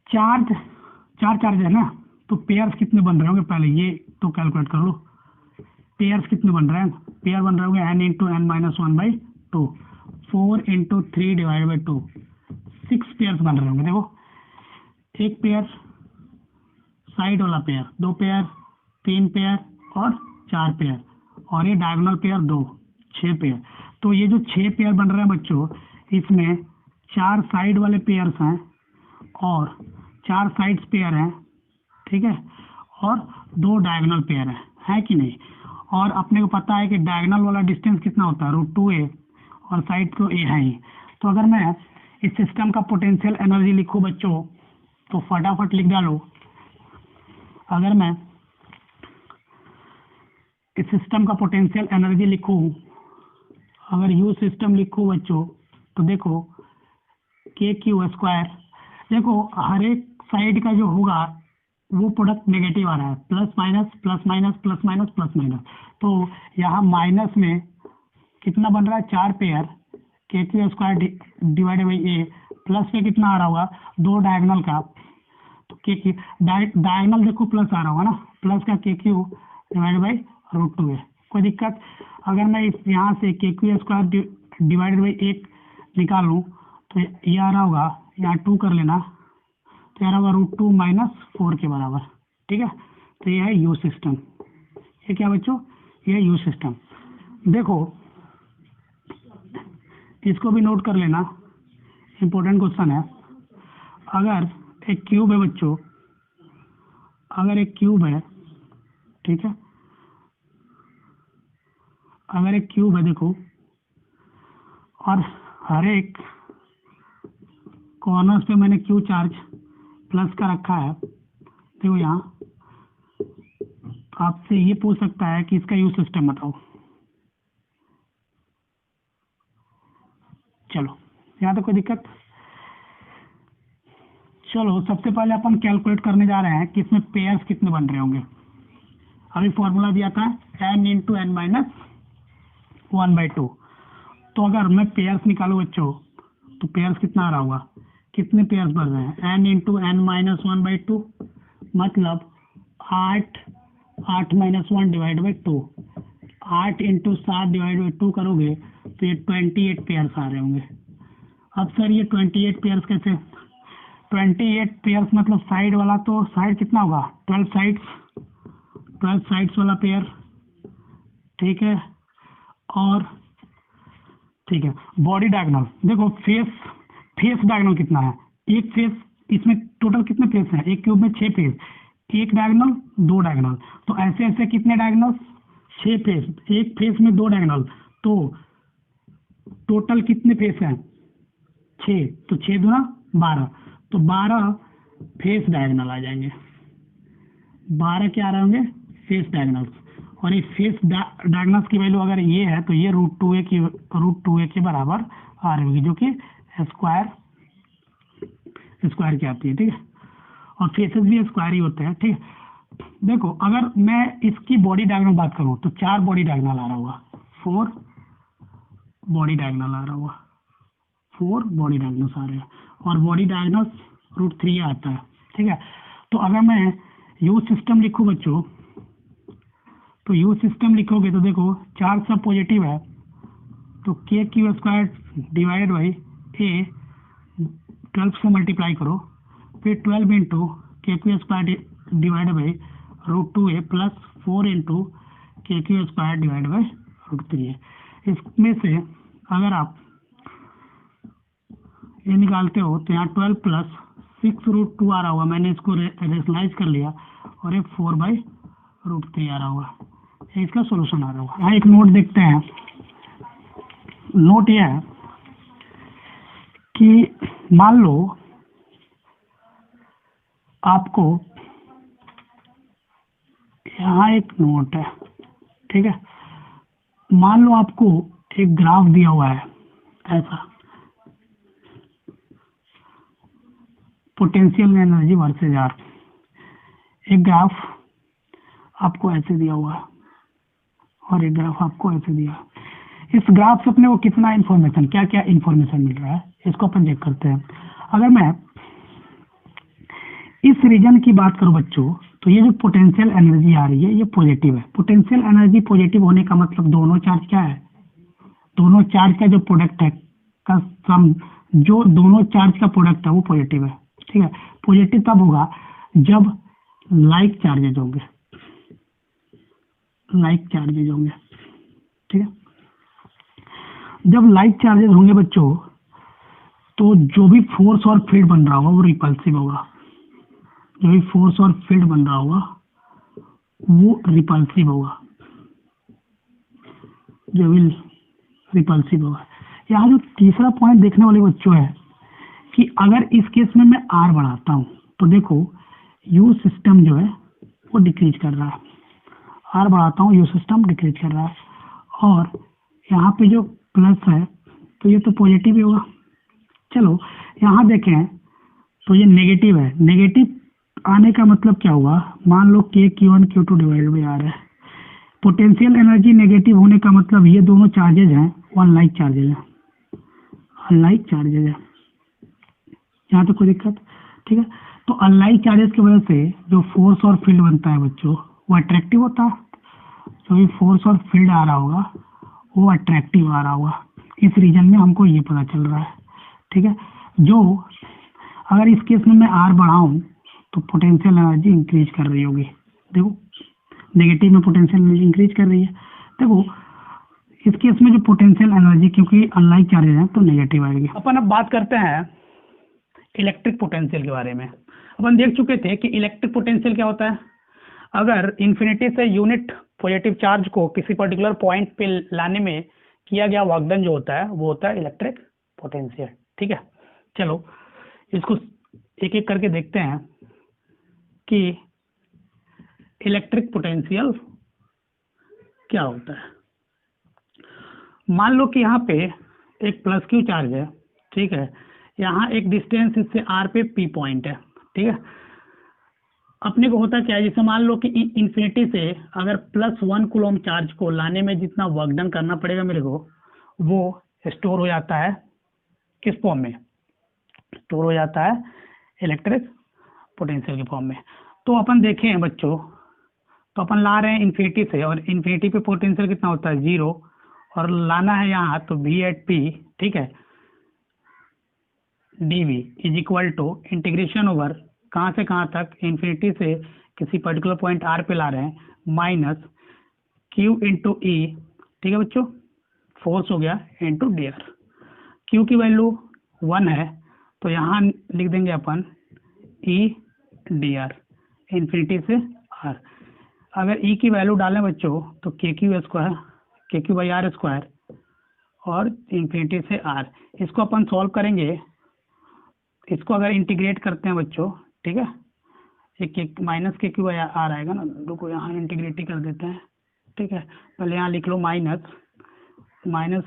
चार चार्ज है ना, तो पेयर्स कितने बन रहे होंगे पहले ये तो कैलकुलेट कर लो। पेयर्स कितने बन रहे हैं, पेयर बन रहे होंगे n into N minus 1/2, 4 into 3 divide by 2, 6 pairs बन रहे होंगे। देखो एक पेयर, साइड वाला पेयर 2 पेयर, 3 पेयर और 4 पेयर, और ये डायगोनल पेयर 2, 6 पेयर। तो ये जो 6 पेयर बन रहे हैं बच्चों, इसमें 4 साइड वाले पेयर्स हैं और 4 साइड्स पेयर हैं, ठीक है, और 2 डायगोनल पेयर है कि नहीं। और अपने को पता है कि डायगोनल वाला डिस्टेंस कितना होता है, √2a, और साइड तो a है ही। तो अगर मैं इस सिस्टम का पोटेंशियल एनर्जी लिखूं बच्चों, तो फटाफट लिख डालो। अगर मैं इस सिस्टम का पोटेंशियल एनर्जी लिखूं, अगर यू सिस्टम लिखूं बच्चों, तो देखो KQ², देखो हर एक साइड का जो होगा वो प्रोडक्ट नेगेटिव आ रहा है, plus minus plus minus plus minus plus minus. तो यहाँ माइनस में कितना बन रहा है, 4 pair KQ² divided by A, plus में कितना आ रहा होगा 2 डायगोनल का, तो KQ डायगोनल देखो प्लस आ रहा होगा ना, प्लस का KQ डिवाइड बाई √2a, कोई दिक्कत। अगर मैं इस यहाँ से KQ² डिवाइडेड बाई 1 निकालूँ तो ये आ रहा होगा, यहाँ 2 कर लेना, तो यह होगा √2 - 4 के बराबर। ठीक है, तो ये है यू सिस्टम। ये क्या बच्चों, ये है यू सिस्टम। देखो इसको भी नोट कर लेना, इम्पोर्टेंट क्वेश्चन है। अगर एक क्यूब है बच्चों, अगर एक क्यूब है, ठीक है, अगर एक क्यूब है देखो, और हर एक कॉर्नर्स पे मैंने क्यू चार्ज प्लस का रखा है। देखो यहाँ आपसे ये पूछ सकता है कि इसका यू सिस्टम बताओ। चलो यहाँ तो कोई दिक्कत। चलो सबसे पहले अपन कैलकुलेट करने जा रहे हैं कि इसमें पेयर्स कितने बन रहे होंगे। अभी फॉर्मूला दिया था n इंटू एन माइनस 1/2। तो अगर मैं पेयर्स निकालूँ बच्चों, तो पेयर्स कितना आ रहा होगा, कितने पेयर्स बन रहे हैं, n इंटू एन माइनस 1/2, मतलब 8 - 1 divide by 2, 8 into 7 divide by 2 करोगे तो ये 28 पेयर्स आ रहे होंगे। अब सर ये 28 पेयर्स कैसे? 28 पेयर्स मतलब साइड वाला, तो साइड कितना होगा? 12 साइड्स वाला पेयर, ठीक है। और ठीक है, बॉडी डायगोनल देखो, फेस डायगोनल कितना है? एक फेस, इसमें टोटल कितने फेस हैं? एक क्यूब में 6 फेस, एक डायगोनल 2 डायगोनल, तो ऐसे ऐसे कितने डायगोनल? 6 फेस, एक फेस में 2 डायगोनल, तो टोटल कितने फेस हैं? 6, तो 6 दूना 12, तो 12 फेस डायगोनल आ जाएंगे। 12 क्या आ रहे होंगे? Face diagonals. और ये फेस डायगोनल्स की वैल्यू अगर ये है तो ये √2a के बराबर आ रही होगी, जो कि स्क्वायर की आती है, ठीक है। और फेसेस भी स्क्वायर ही होते हैं, ठीक है। देखो अगर मैं इसकी बॉडी डायगोनल बात करूं तो 4 बॉडी डायगोनल आ रहा होगा, 4 बॉडी डायगोनल आ रहा होगा, 4 बॉडी डायगोनल्स आ रहे हैं, और बॉडी डायगोनल्स √3 आता है, ठीक है। तो अगर मैं यू सिस्टम लिखूं बच्चों, तो यू सिस्टम लिखोगे तो देखो 4 सब पॉजिटिव है, तो k² डिवाइड बाई a 12 से मल्टीप्लाई करो, फिर 12 into k² divide by √2a plus 4 into k² divide by √3a। इसमें से अगर आप ये निकालते हो तो यहाँ 12 प्लस 6√2 आ रहा होगा, मैंने इसको रेशनलाइज कर लिया, और एक 4/√3 आ रहा होगा, ये इसका सॉल्यूशन आ रहा होगा। यहाँ एक नोट देखते हैं। नोट यह है कि मान लो आपको, यहाँ एक नोट है, ठीक है। मान लो आपको एक ग्राफ दिया हुआ है ऐसा, पोटेंशियल एनर्जी वर्सेज आर। एक ग्राफ आपको ऐसे दिया हुआ है और एक ग्राफ आपको ऐसे दिया। इस ग्राफ से अपने को कितना इंफॉर्मेशन, क्या क्या इंफॉर्मेशन मिल रहा है, इसको अपन चेक करते हैं। अगर मैं इस रीजन की बात करूं बच्चों, तो ये जो पोटेंशियल एनर्जी आ रही है ये पॉजिटिव है। पोटेंशियल एनर्जी पॉजिटिव होने का मतलब दोनों चार्ज क्या है? दोनों चार्ज का जो प्रोडक्ट है का सम, जो दोनों चार्ज का प्रोडक्ट है वो पॉजिटिव है, ठीक है। पॉजिटिव तब होगा जब लाइक चार्जेज होंगे, ठीक है। जब लाइक चार्जेज होंगे बच्चों, तो जो भी फोर्स और फील्ड बन रहा होगा वो रिपल्सिव होगा, जो भी फोर्स और फील्ड बन रहा होगा वो रिपल्सिव होगा, यहाँ जो तीसरा पॉइंट देखने वाले बच्चों है कि अगर इस केस में मैं आर बढ़ाता हूँ तो देखो यू सिस्टम जो है वो डिक्रीज कर रहा है, आर बढ़ाता हूँ यू सिस्टम डिक्रीज कर रहा है, और यहाँ पे जो प्लस है तो ये तो पॉजिटिव ही होगा। चलो यहाँ देखें तो ये नेगेटिव है, नेगेटिव आने का मतलब क्या हुआ? मान लो Q1 Q2 divide by R है। पोटेंशियल एनर्जी नेगेटिव होने का मतलब ये दोनों चार्जेज हैं वो अनलाइक चार्जेज है, यहाँ तो कोई दिक्कत, ठीक है। तो अनलाइक चार्जेस की वजह से जो फोर्स और फील्ड बनता है बच्चों वो अट्रैक्टिव होता है, जो भी फोर्स और फील्ड आ रहा होगा वो अट्रैक्टिव आ रहा होगा। इस रीजन में हमको ये पता चल रहा है, ठीक है। जो अगर इस केस में मैं आर बढ़ाऊं तो पोटेंशियल एनर्जी इंक्रीज कर रही होगी, देखो नेगेटिव में पोटेंशियल एनर्जी इंक्रीज कर रही है। देखो इस केस में जो पोटेंशियल एनर्जी क्योंकि अनलाइक चार्जेज है तो नेगेटिव आएगी। अपन अब बात करते हैं इलेक्ट्रिक पोटेंशियल के बारे में। अपन देख चुके थे कि इलेक्ट्रिक पोटेंशियल क्या होता है। अगर इन्फिनिटी से यूनिट पॉजिटिव चार्ज को किसी पर्टिकुलर पॉइंट पे लाने में किया गया वर्कडन जो होता है वो होता है इलेक्ट्रिक पोटेंशियल, ठीक है। चलो इसको एक एक करके देखते हैं कि इलेक्ट्रिक पोटेंशियल क्या होता है। मान लो कि यहाँ पे एक प्लस क्यू चार्ज है, ठीक है। यहाँ एक डिस्टेंस इससे आर पे पी पॉइंट है, ठीक है। अपने को होता क्या है, जैसे मान लो कि इन्फिनिटी से अगर +1 कूलम चार्ज को लाने में जितना वर्क डन करना पड़ेगा मेरे को, वो स्टोर हो जाता है किस फॉर्म में? स्टोर हो जाता है इलेक्ट्रिक पोटेंशियल के फॉर्म में। तो अपन देखें बच्चों, तो अपन ला रहे हैं इन्फिनिटी से, और इन्फिनिटी पे पोटेंशियल कितना होता है 0, और लाना है यहाँ, तो वी एट पी, ठीक है, D V is equal to integration over कहाँ से कहाँ तक, इन्फिनिटी से किसी पर्टिकुलर पॉइंट आर पे ला रहे हैं, माइनस क्यू इंटू ई, ठीक है बच्चों, फोर्स हो गया इंटू डी आर। क्यू की वैल्यू 1 है, तो यहाँ लिख देंगे अपन ई डी आर इन्फिनिटी से आर। अगर ई की वैल्यू डालें बच्चों तो के क्यू स्क्वायर, के क्यू बाई आर स्क्वायर, और इन्फिनिटी से आर। इसको अपन सॉल्व करेंगे, इसको अगर इंटीग्रेट करते हैं बच्चों, ठीक है, एक minus K Q by are आएगा ना, रुको यहाँ इंटीग्रेट ही कर देते हैं, ठीक है, पहले यहाँ लिख लो माइनस माइनस,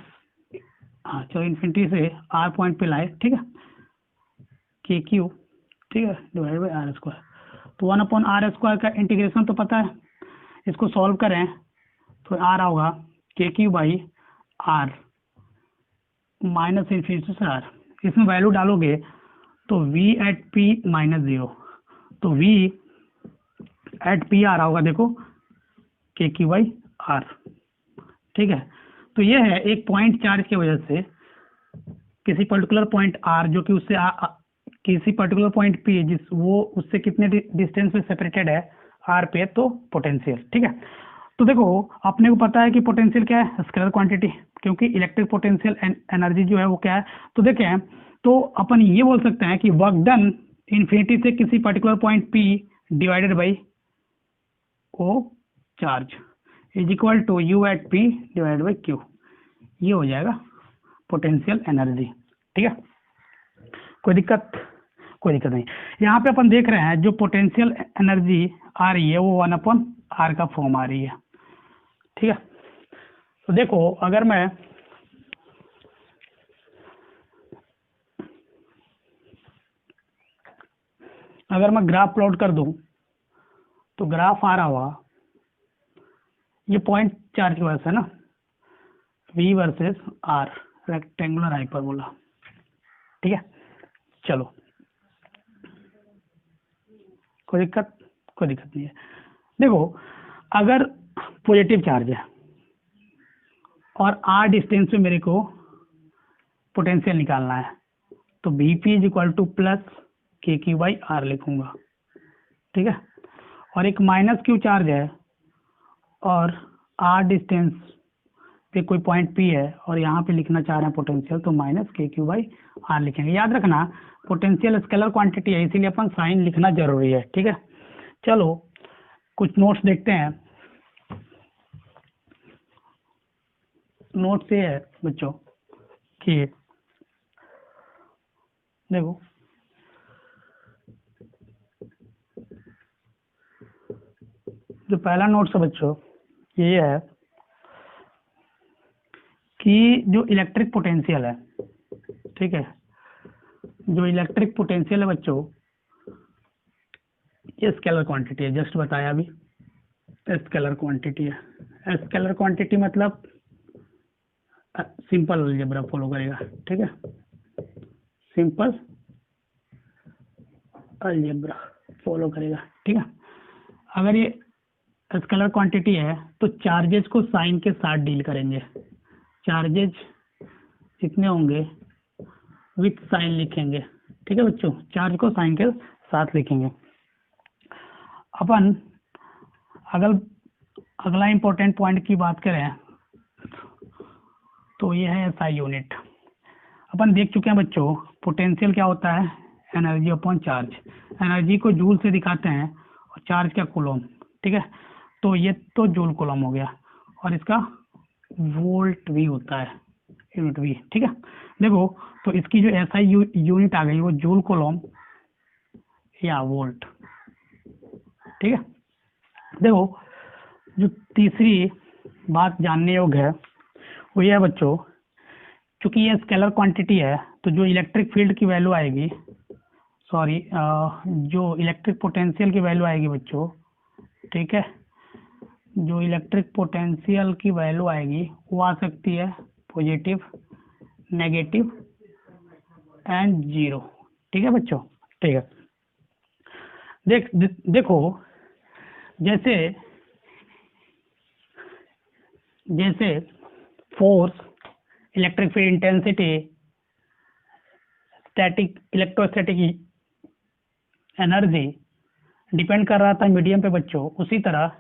हाँ चलो इन्फिनिटी से आर पॉइंट पे लाए, ठीक है, के क्यू, ठीक है, डिवाइड बाई आर स्क्वायर। तो 1/r² का इंटीग्रेशन तो पता है, इसको सॉल्व करें तो आर होगा K Q by R minus infinity से आर। इसमें वैल्यू डालोगे तो v एट p माइनस 0, तो v एट p आ रहा होगा, देखो के क्यू बाई आर, ठीक है। तो ये है एक पॉइंट चार्ज की वजह से किसी पर्टिकुलर पॉइंट r जो कि उससे किसी पर्टिकुलर पॉइंट p जिस वो उससे कितने डिस्टेंस पे सेपरेटेड है r पे, तो पोटेंशियल, ठीक है। तो देखो अपने को पता है कि पोटेंशियल क्या है, स्केलर क्वांटिटी, क्योंकि इलेक्ट्रिक पोटेंशियल एनर्जी जो है वो क्या है, तो देखें तो अपन ये बोल सकते हैं कि वर्क डन इन्फिनिटी से किसी particular point p divided by O charge is equal to U at p divided by q, ये हो जाएगा पोटेंशियल एनर्जी, ठीक है। कोई दिक्कत, कोई दिक्कत नहीं। यहाँ पे अपन देख रहे हैं जो पोटेंशियल एनर्जी आ रही है वो 1/r का फॉर्म आ रही है, ठीक है। तो देखो अगर मैं ग्राफ प्लॉट कर दूं तो ग्राफ आ रहा हुआ, ये पॉइंट चार्ज की वजह से ना, v versus r rectangular hyperbola, ठीक है। चलो कोई दिक्कत नहीं है। देखो अगर पॉजिटिव चार्ज है और r डिस्टेंस पे मेरे को पोटेंशियल निकालना है, तो Vp is equal two plus K Q by are लिखूंगा, ठीक है। और एक माइनस क्यू चार्ज है और r डिस्टेंस पे कोई पॉइंट P है और यहाँ पे लिखना चाह रहे हैं पोटेंशियल, तो minus K Q by are लिखेंगे। याद रखना पोटेंशियल स्केलर क्वांटिटी है, इसीलिए अपन साइन लिखना जरूरी है, ठीक है। चलो कुछ नोट्स देखते हैं। नोट्स ये है बच्चों कि देखो जो पहला नोट्स है बच्चों ये है कि जो इलेक्ट्रिक पोटेंशियल है, ठीक है, जो इलेक्ट्रिक पोटेंशियल है बच्चों ये स्केलर क्वांटिटी है, जस्ट बताया अभी, स्केलर क्वांटिटी है। स्केलर क्वांटिटी मतलब सिंपल अलजेब्रा फॉलो करेगा, ठीक है, सिंपल अलजेब्रा फॉलो करेगा, ठीक है। अगर ये स्केलर क्वांटिटी है तो चार्जेस को साइन के साथ डील करेंगे, चार्जेस जितने होंगे विथ साइन लिखेंगे, ठीक है बच्चों, चार्ज को साइन के साथ लिखेंगे। अपन अगला इंपॉर्टेंट पॉइंट की बात करें तो ये है एसआई यूनिट। अपन देख चुके हैं बच्चों पोटेंशियल क्या होता है, एनर्जी अपॉन चार्ज। एनर्जी को जूल से दिखाते हैं और चार्ज क्या कूलम, ठीक है। तो ये तो जूल कूलम हो गया और इसका वोल्ट भी होता है, यूनिट भी, ठीक है। देखो तो इसकी जो एसआई यूनिट आ गई वो जूल कूलम या वोल्ट, ठीक है। देखो जो तीसरी बात जानने योग्य है वो ये है बच्चों, चूंकि ये स्केलर क्वांटिटी है तो जो इलेक्ट्रिक फील्ड की वैल्यू आएगी, सॉरी जो इलेक्ट्रिक पोटेंशियल की वैल्यू आएगी बच्चों, ठीक है, जो इलेक्ट्रिक पोटेंशियल की वैल्यू आएगी वो आ सकती है पॉजिटिव, नेगेटिव एंड जीरो, ठीक है बच्चों, ठीक है। देखो जैसे force, electric field intensity, static electrostatic energy depend कर रहा था मीडियम पे बच्चों, उसी तरह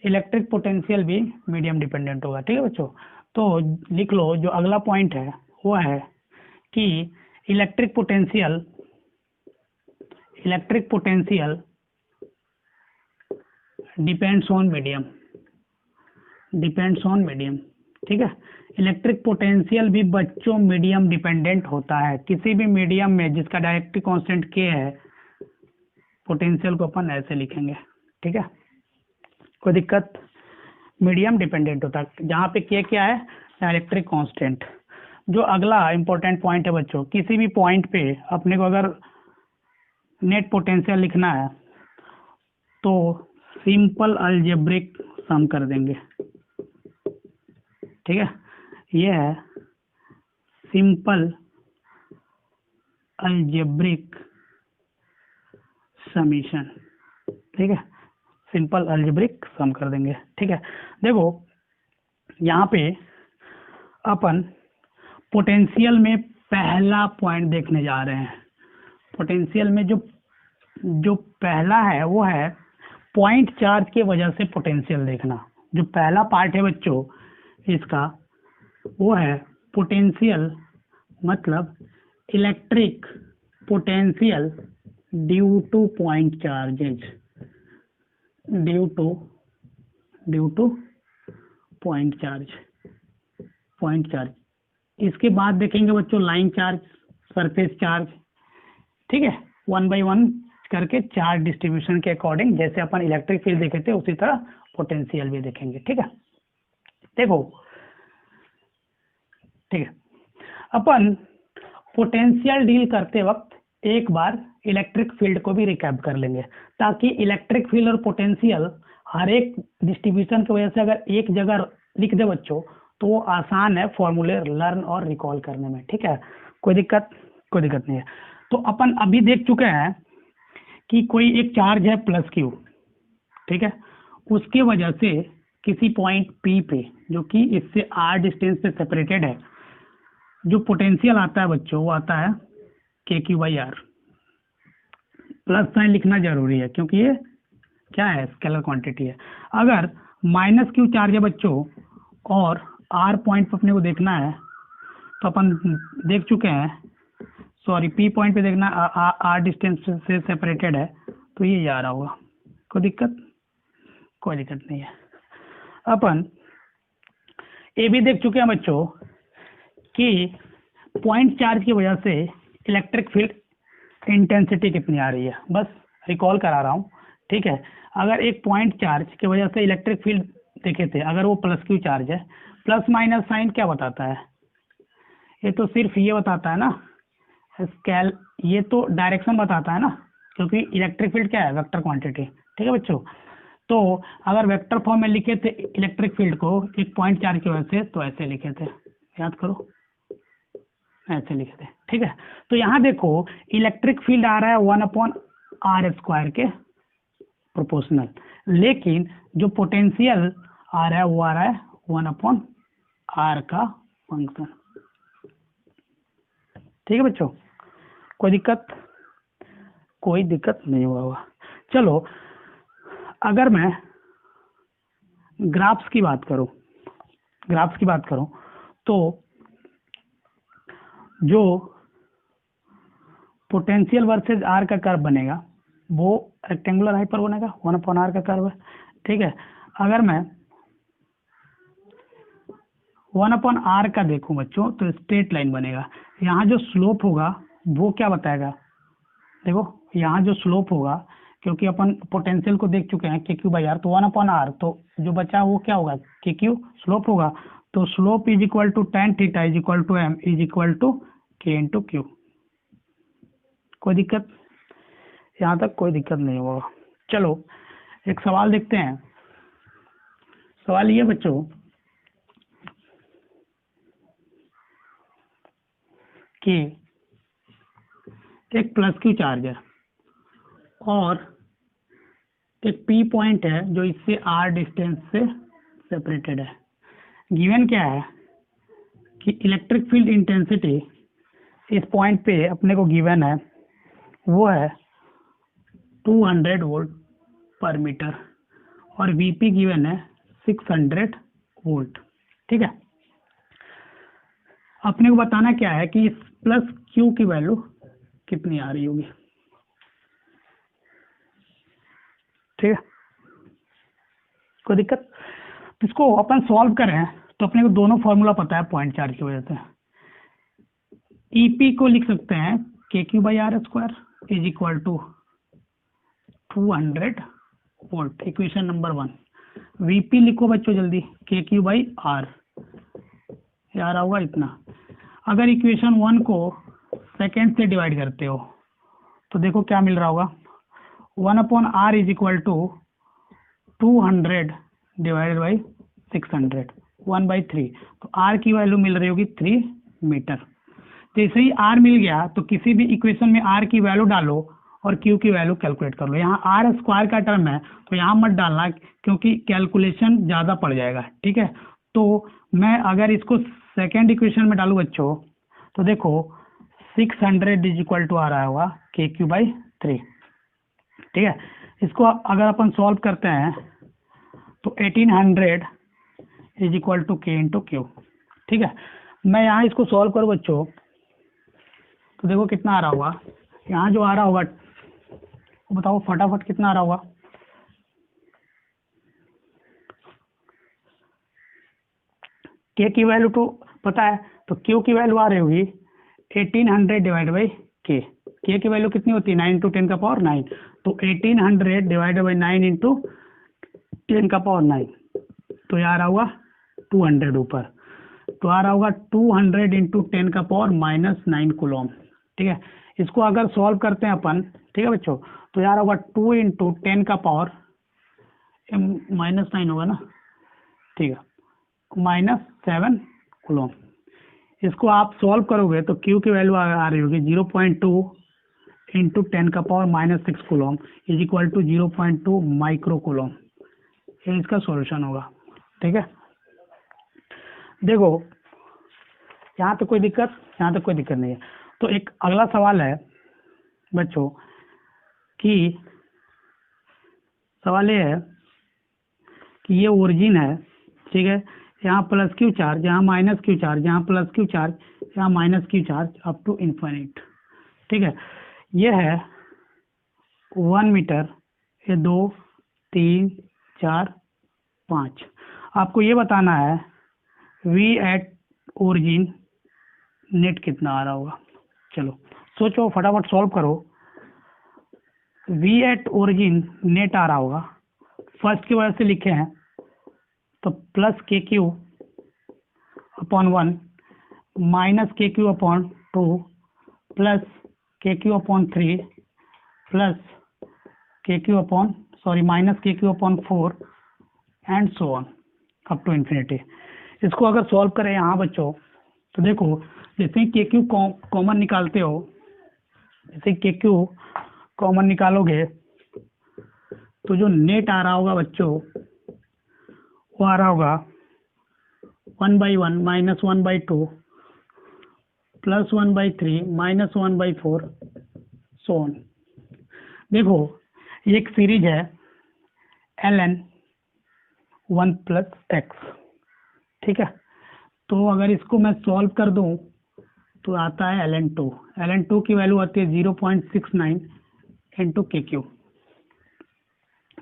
इलेक्ट्रिक पोटेंशियल भी मीडियम डिपेंडेंट होगा। ठीक है बच्चों, तो लिख लो जो अगला पॉइंट है वो है कि electric potential depends on medium, ठीक है। इलेक्ट्रिक पोटेंशियल भी बच्चों मीडियम डिपेंडेंट होता है। किसी भी मीडियम में जिसका डायरेक्टिव कांस्टेंट के है, पोटेंशियल को अपन ऐसे लिखेंगे। ठीक है, कोई दिक्कत? मीडियम डिपेंडेंट होता है, जहाँ पे के क्या है, डायरेक्ट्रिक कांस्टेंट। जो अगला इंपॉर्टेंट पॉइंट है बच्चों, किसी भी पॉइंट पे अपने को अगर नेट पोटेंशियल लिखना है तो सिंपल अलजेब्रिक सम कर देंगे। ठीक है, ये है सिंपल अलजेब्रिक समीशन। ठीक है, सिंपल अलजेब्रिक सम कर देंगे। ठीक है, देखो यहाँ पे अपन पोटेंशियल में पहला पॉइंट देखने जा रहे हैं। पोटेंशियल में जो पहला है वो है पॉइंट चार्ज की वजह से पोटेंशियल देखना। जो पहला पार्ट है बच्चों इसका, वो है पोटेंशियल मतलब electric potential due two point charges, due two point charge. इसके बाद देखेंगे बच्चों लाइन चार्ज, सरफेस चार्ज। ठीक है, 1 by 1 करके चार्ज डिस्ट्रीब्यूशन के अकॉर्डिंग, जैसे अपन इलेक्ट्रिक फील्ड देखे थे उसी तरह पोटेंशियल भी देखेंगे। ठीक है, देखो ठीक है, अपन पोटेंशियल डील करते वक्त एक बार इलेक्ट्रिक फील्ड को भी रिकैप कर लेंगे, ताकि इलेक्ट्रिक फील्ड और पोटेंशियल हर एक डिस्ट्रीब्यूशन की वजह से अगर एक जगह लिख दे बच्चों तो वो आसान है फॉर्मूले लर्न और रिकॉल करने में। ठीक है, कोई दिक्कत नहीं है। तो अपन अभी देख चुके हैं कि कोई एक चार्ज है प्लस क्यू, ठीक है, उसके वजह से किसी पॉइंट पी पे जो कि इससे आर डिस्टेंस से सेपरेटेड है, जो पोटेंशियल आता है बच्चों वो आता है K Q by R. Plus sign लिखना जरूरी है क्योंकि ये क्या है, स्केलर क्वांटिटी है। अगर माइनस क्यू चार्ज है बच्चों और आर पॉइंट पर अपने को देखना है तो अपन देख चुके हैं, सॉरी पी पॉइंट पे देखना, आर डिस्टेंस से सेपरेटेड है तो ये जा रहा होगा। कोई दिक्कत नहीं है। अपन ये भी देख चुके हैं बच्चों कि पॉइंट चार्ज की वजह से इलेक्ट्रिक फील्ड इंटेंसिटी कितनी आ रही है, बस रिकॉल करा रहा हूँ। ठीक है, अगर एक पॉइंट चार्ज की वजह से इलेक्ट्रिक फील्ड देखे थे, अगर वो प्लस क्यू चार्ज है, प्लस माइनस साइन क्या बताता है, ये तो सिर्फ ये बताता है ना स्केल, ये तो डायरेक्शन बताता है ना, क्योंकि इलेक्ट्रिक फील्ड क्या है, वेक्टर क्वांटिटी। ठीक है बच्चों, तो अगर वेक्टर फॉर्म में लिखे थे इलेक्ट्रिक फील्ड को एक पॉइंट चार्ज की वजह से तो ऐसे लिखे थे, याद करो ऐसे लिखे थे। ठीक है, तो यहाँ देखो इलेक्ट्रिक फील्ड आ रहा है 1/r² के प्रोपोर्शनल, लेकिन जो पोटेंशियल आ रहा है वो आ रहा है 1/r का फंक्शन। ठीक है बच्चों, कोई दिक्कत नहीं होगा। चलो अगर मैं ग्राफ्स की बात करूं तो जो पोटेंशियल वर्सेस आर का कर्व बनेगा वो रेक्टेंगुलर हाइपरबोला का 1/r का कर्व है। ठीक है, अगर मैं 1/r का देखूं बच्चों तो स्ट्रेट लाइन बनेगा। यहाँ जो स्लोप होगा वो क्या बताएगा, देखो यहाँ जो स्लोप होगा, क्योंकि अपन पोटेंशियल को देख चुके हैं के क्यू बाई आर, तो 1/r, तो जो बचा वो क्या होगा, के क्यू स्लोप होगा। तो slope is equal to tan theta is equal to m is equal to K into Q. कोई दिक्कत, यहाँ तक कोई दिक्कत नहीं होगा। चलो एक सवाल देखते हैं। सवाल ये बच्चों कि एक प्लस क्यू चार्ज है और एक पी पॉइंट है जो इससे आर डिस्टेंस से सेपरेटेड है। गिवन क्या है कि इलेक्ट्रिक फील्ड इंटेंसिटी इस पॉइंट पे अपने को गिवन है, वो है 200 वोल्ट पर मीटर और वीपी गिवन है 600 वोल्ट। ठीक है, अपने को बताना क्या है कि इस प्लस क्यू की वैल्यू कितनी आ रही होगी। ठीक है, कोई दिक्कत? तो इसको अपन सॉल्व करें तो अपने को दोनों फॉर्मूला पता है पॉइंट चार्ज की वजह से। ईपी को लिख सकते हैं K Q by R square is equal to 200 volt, equation number 1। VP लिखो बच्चों जल्दी, के क्यू बाई आर, यार होगा इतना। अगर इक्वेशन 1 को सेकेंड से डिवाइड करते हो तो देखो क्या मिल रहा होगा, 1/r is equal to 200 divided by 600, 1/3। तो r की वैल्यू मिल रही होगी 3 मीटर। जैसे ही r मिल गया तो किसी भी इक्वेशन में r की वैल्यू डालो और q की वैल्यू कैलकुलेट कर लो। यहाँ r स्क्वायर का टर्म है तो यहाँ मत डालना क्योंकि कैलकुलेशन ज़्यादा पड़ जाएगा। ठीक है, तो मैं अगर इसको सेकेंड इक्वेशन में डालूँ बच्चों तो देखो 600 इज इक्वल टू आ रहा होगा के क्यू बाई 3। ठीक है, इसको अगर अपन सॉल्व करते हैं तो 1800 is equal to K into Q. ठीक है, मैं यहाँ इसको सॉल्व करूँ बच्चों तो देखो कितना आ रहा होगा, यहाँ जो आ रहा होगा वो बताओ फटाफट कितना आ रहा होगा। के की वैल्यू तो पता है, तो क्यू की वैल्यू आ रही होगी 1800 डिवाइड बाई के की वैल्यू कितनी होती है 9 × 10 का पावर 9, तो 1800 डिवाइड बाई 9 × 10 का पावर 9, तो यार होगा 200 ऊपर, तो आ रहा होगा 200 × 10 का पावर -9 कूलम। ठीक है, इसको अगर सॉल्व करते हैं अपन, ठीक है बच्चों, तो यार होगा 2 × 10 का पावर -9 होगा ना, ठीक है, -7 कूलम। इसको आप सॉल्व करोगे तो क्यू की वैल्यू आ रही होगी 0.2 × 10 का power -6 coulomb is equal to 0.2 micro coulomb. ये इसका सॉल्यूशन होगा। ठीक है, देखो यहाँ तो कोई दिक्कत, यहाँ तो कोई दिक्कत नहीं है। तो एक अगला सवाल है बच्चों कि सवाल ये है कि ये ओरिजिन है, ठीक है, यहाँ प्लस क्यू चार्ज, यहाँ माइनस क्यू चार्ज, यहाँ प्लस क्यू चार्ज, यहाँ minus Q charge up to infinite. ठीक है, ये है 1 मीटर, ये 2 3 4 5। आपको ये बताना है वी एट ओरिजिन नेट कितना आ रहा होगा। चलो सोचो, फटाफट सॉल्व करो। वी एट ओरिजिन नेट आ रहा होगा, फर्स्ट की वजह से लिखे हैं तो plus K Q upon 1 minus K Q upon 2 plus K Q upon 3 plus K Q upon minus K Q upon 4 and so on up to infinity. इसको अगर सॉल्व करें यहाँ बच्चों तो देखो, जैसे के क्यू कॉमन निकालते हो, जैसे के क्यू कॉमन निकालोगे तो जो नेट आ रहा होगा बच्चों वो आ रहा होगा 1/1 -1/2 प्लस 1/3 -1/4 सो ऑन। देखो ये एक सीरीज है ln 1 + x। ठीक है, तो अगर इसको मैं सॉल्व कर दूं तो आता है ln 2 की वैल्यू आती है 0.69 इंटू के क्यू।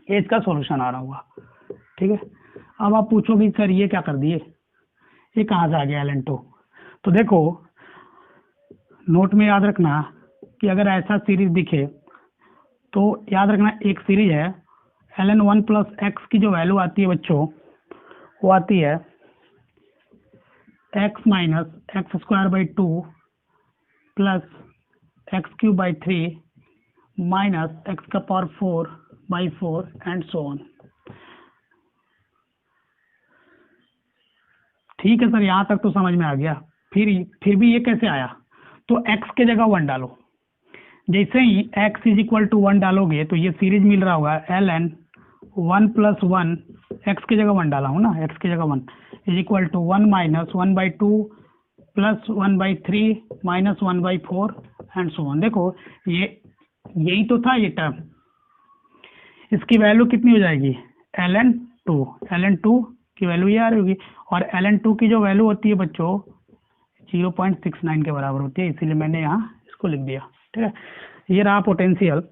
ये इसका सॉल्यूशन आ रहा होगा। ठीक है, अब आप पूछोगे सर ये क्या कर दिए, ये कहाँ से आ गया ln 2? तो देखो नोट में याद रखना कि अगर ऐसा सीरीज दिखे तो याद रखना एक सीरीज है ln 1 + x की जो वैल्यू आती है बच्चों वो आती है x - x² 2 plus x³ 3 minus x⁴/4 and so on. ठीक है सर, यहाँ तक तो समझ में आ गया। फिर भी ये कैसे आया? तो x के जगह 1 डालो। जैसे ही x = 1 डालोगे तो ये सीरीज मिल रहा होगा ln 1 + 1, x की जगह 1 डाला हूँ ना, x की जगह 1 = 1 - 1/2 +1/3 -1/4 एंड सो ऑन। देखो ये यही तो था ये टर्म, इसकी वैल्यू कितनी हो जाएगी ln2 की वैल्यू ये आ रही होगी, और ln2 की जो वैल्यू होती है बच्चों 0.69 के बराबर होती है, इसीलिए मैंने यहाँ इसको लिख दिया। ठीक है, ये रहा पोटेंशियल।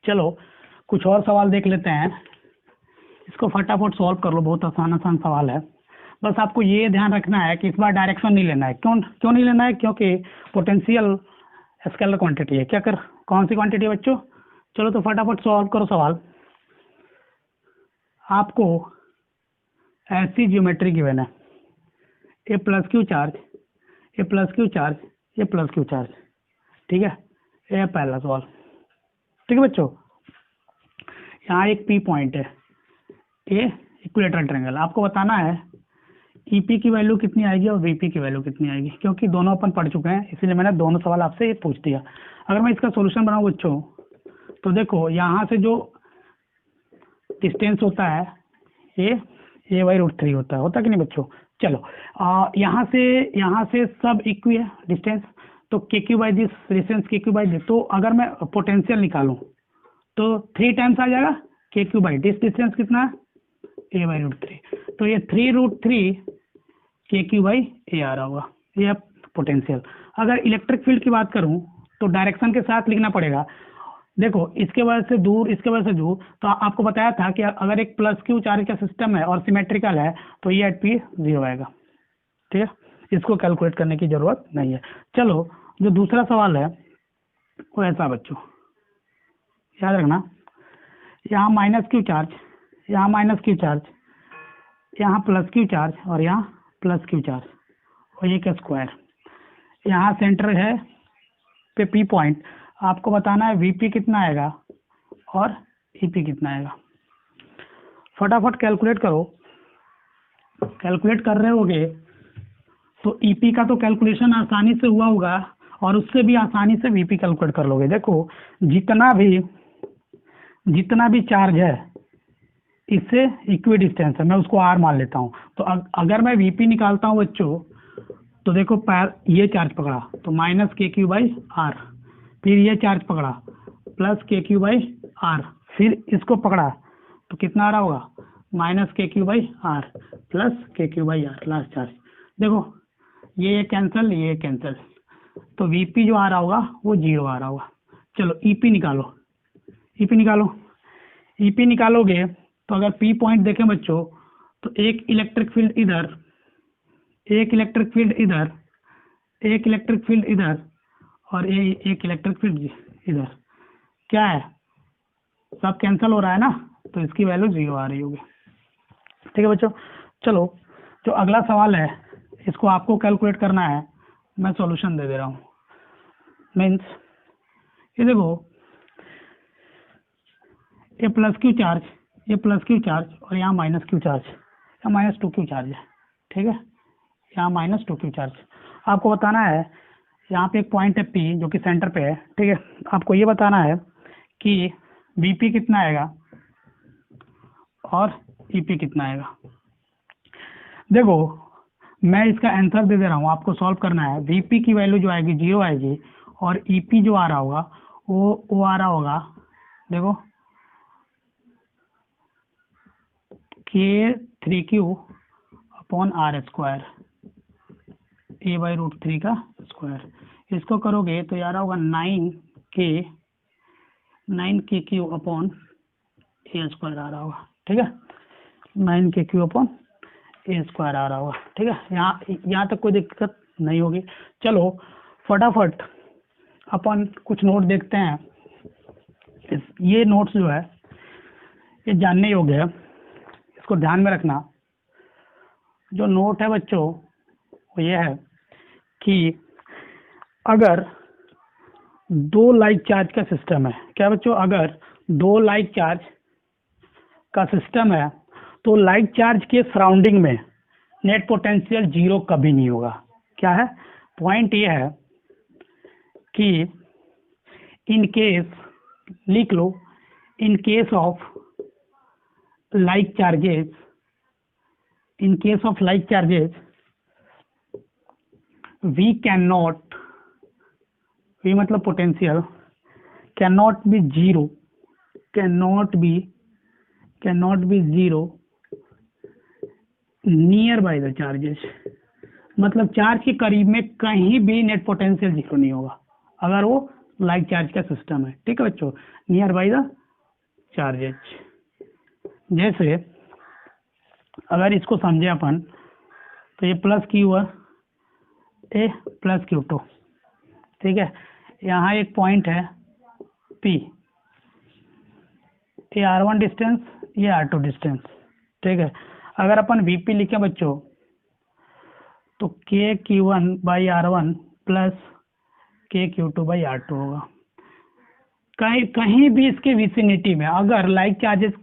चलो कुछ और सवाल देख लेते हैं, इसको फटाफट सॉल्व कर लो, बहुत आसान आसान सवाल है। बस आपको ये ध्यान रखना है कि इस बार डायरेक्शन नहीं लेना है। क्यों नहीं लेना है? क्योंकि पोटेंशियल स्केलर क्वांटिटी है। कौन सी क्वांटिटी है बच्चों? चलो तो फटाफट सॉल्व करो सवाल। आपको ऐसी ज्योमेट्री गिवन है, ए प्लस क्यू चार्ज, ए प्लस क्यू चार्ज, ए प्लस क्यू चार्ज। ठीक है, ये पहला सवाल। ठीक है बच्चों, यहाँ एक पी पॉइंट है, ए इक्विलेटरल ट्रायंगल। आपको बताना है ईपी की वैल्यू कितनी आएगी और वीपी की वैल्यू कितनी आएगी, क्योंकि दोनों अपन पढ़ चुके हैं, इसीलिए मैंने दोनों सवाल आपसे ये पूछ दिया। अगर मैं इसका सॉल्यूशन बनाऊं बच्चों, तो देखो यहाँ से जो डिस्टेंस होता है a/√3 होता कि नहीं बच्चों? चलो यहाँ से सब इक्वी है डिस्टेंस, तो KQ/दिस डिस्टेंस KQ/दिस। तो अगर मैं पोटेंशियल निकालूं तो 3 टाइम्स आ जाएगा KQ/दिस डिस्टेंस कितना है a/√3, तो ये 3√3 KQ/A आ रहा होगा, ये पोटेंशियल। अगर इलेक्ट्रिक फील्ड की बात करूं तो डायरेक्शन के साथ लिखना पड़ेगा। देखो इसके वजह से दूर, इसके वजह से दूर, तो आपको बताया था कि अगर एक प्लस क्यू चार्ज का सिस्टम है और सिमेट्रिकल है तो ये एट पी 0 आएगा। ठीक है, इसको कैलकुलेट करने की जरूरत नहीं है। चलो जो दूसरा सवाल है वो ऐसा बच्चों, याद रखना, यहाँ माइनस क्यू चार्ज, यहाँ माइनस क्यू चार्ज, यहाँ प्लस क्यू चार्ज और यहाँ प्लस क्यू चार्ज, और ये का स्क्वायर। यहाँ सेंटर है पे पी पॉइंट, आपको बताना है वीपी कितना आएगा और ईपी कितना आएगा। फटाफट कैलकुलेट करो। कैलकुलेट कर रहे होगे तो ईपी का तो कैलकुलेशन आसानी से हुआ होगा और उससे भी आसानी से वीपी कैलकुलेट कर लोगे। देखो जितना भी चार्ज है इससे इक्वी डिस्टेंस है, मैं उसको आर मान लेता हूँ। तो अगर मैं वीपी निकालता हूँ बच्चों, तो देखो ये चार्ज पकड़ा तो माइनस KQ/R, फिर ये चार्ज पकड़ा प्लस KQ/R, फिर इसको पकड़ा तो कितना आ रहा होगा minus KQ/R plus KQ/R last charge. देखो ये कैंसिल, ये कैंसिल, तो वीपी जो आ रहा होगा वो 0 आ रहा होगा। चलो ईपी निकालो, ईपी निकालोगे तो अगर पी पॉइंट देखें बच्चों तो एक इलेक्ट्रिक फील्ड इधर, एक इलेक्ट्रिक फील्ड इधर, एक इलेक्ट्रिक फील्ड इधर और एक इलेक्ट्रिक फील्ड इधर, क्या है सब कैंसिल हो रहा है ना, तो इसकी वैल्यू 0 आ रही होगी। ठीक है बच्चों, चलो जो अगला सवाल है इसको आपको कैलकुलेट करना है, मैं सॉल्यूशन दे दे रहा हूँ। मीन्स ये देखो ये प्लस क्यू चार्ज, ये प्लस क्यू चार्ज और यहाँ माइनस क्यू चार्ज, या माइनस 2 क्यू चार्ज है। ठीक है, यहाँ माइनस 2 क्यू चार्ज। आपको बताना है यहाँ पे एक पॉइंट है P जो कि सेंटर पे है। ठीक है, आपको ये बताना है कि VP कितना आएगा और EP कितना आएगा। देखो मैं इसका आंसर दे दे रहा हूँ, आपको सॉल्व करना है। VP की वैल्यू जो आएगी 0 आएगी और EP जो आ रहा होगा वो आ रहा होगा, देखो K3Q/R², a/√3 का स्क्वायर। इसको करोगे तो यार होगा 9KQ/A² आ रहा होगा। ठीक है, 9KQ/A² आ रहा होगा। ठीक है, यहाँ तक कोई दिक्कत नहीं होगी। चलो फटाफट अपन कुछ नोट देखते हैं। ये नोट्स जो है ये जानने योग्य है, इसको ध्यान में रखना। जो नोट है बच्चों वो ये है कि अगर 2 लाइक चार्ज का सिस्टम है, क्या बच्चों, अगर 2 लाइक चार्ज का सिस्टम है तो लाइक चार्ज के सराउंडिंग में नेट पोटेंशियल 0 कभी नहीं होगा। क्या है पॉइंट, ये है कि इन केस, लिख लो, in case of like charges, in case of like charges we can not, we मतलब potential, can not be zero, can not be zero near by the charges, मतलब चार्ज के करीब में कहीं भी नेट पोटेंशियल जीरो नहीं होगा अगर वो लाइक चार्ज का सिस्टम है। ठीक है बच्चों, नियर बाय द चार्जेस। जैसे अगर इसको समझे अपन तो ये प्लस क्यू है, ए प्लस क्यू टू, ठीक है। यहाँ एक पॉइंट है पी, ये R1 डिस्टेंस, ये R2 डिस्टेंस, ठीक है। अगर अपन वीपी लिखे बच्चों तो के Q one by R1 plus K Q two by R2 होगा। कहीं भी इसके विसिनिटी में अगर लाइक चार्जेस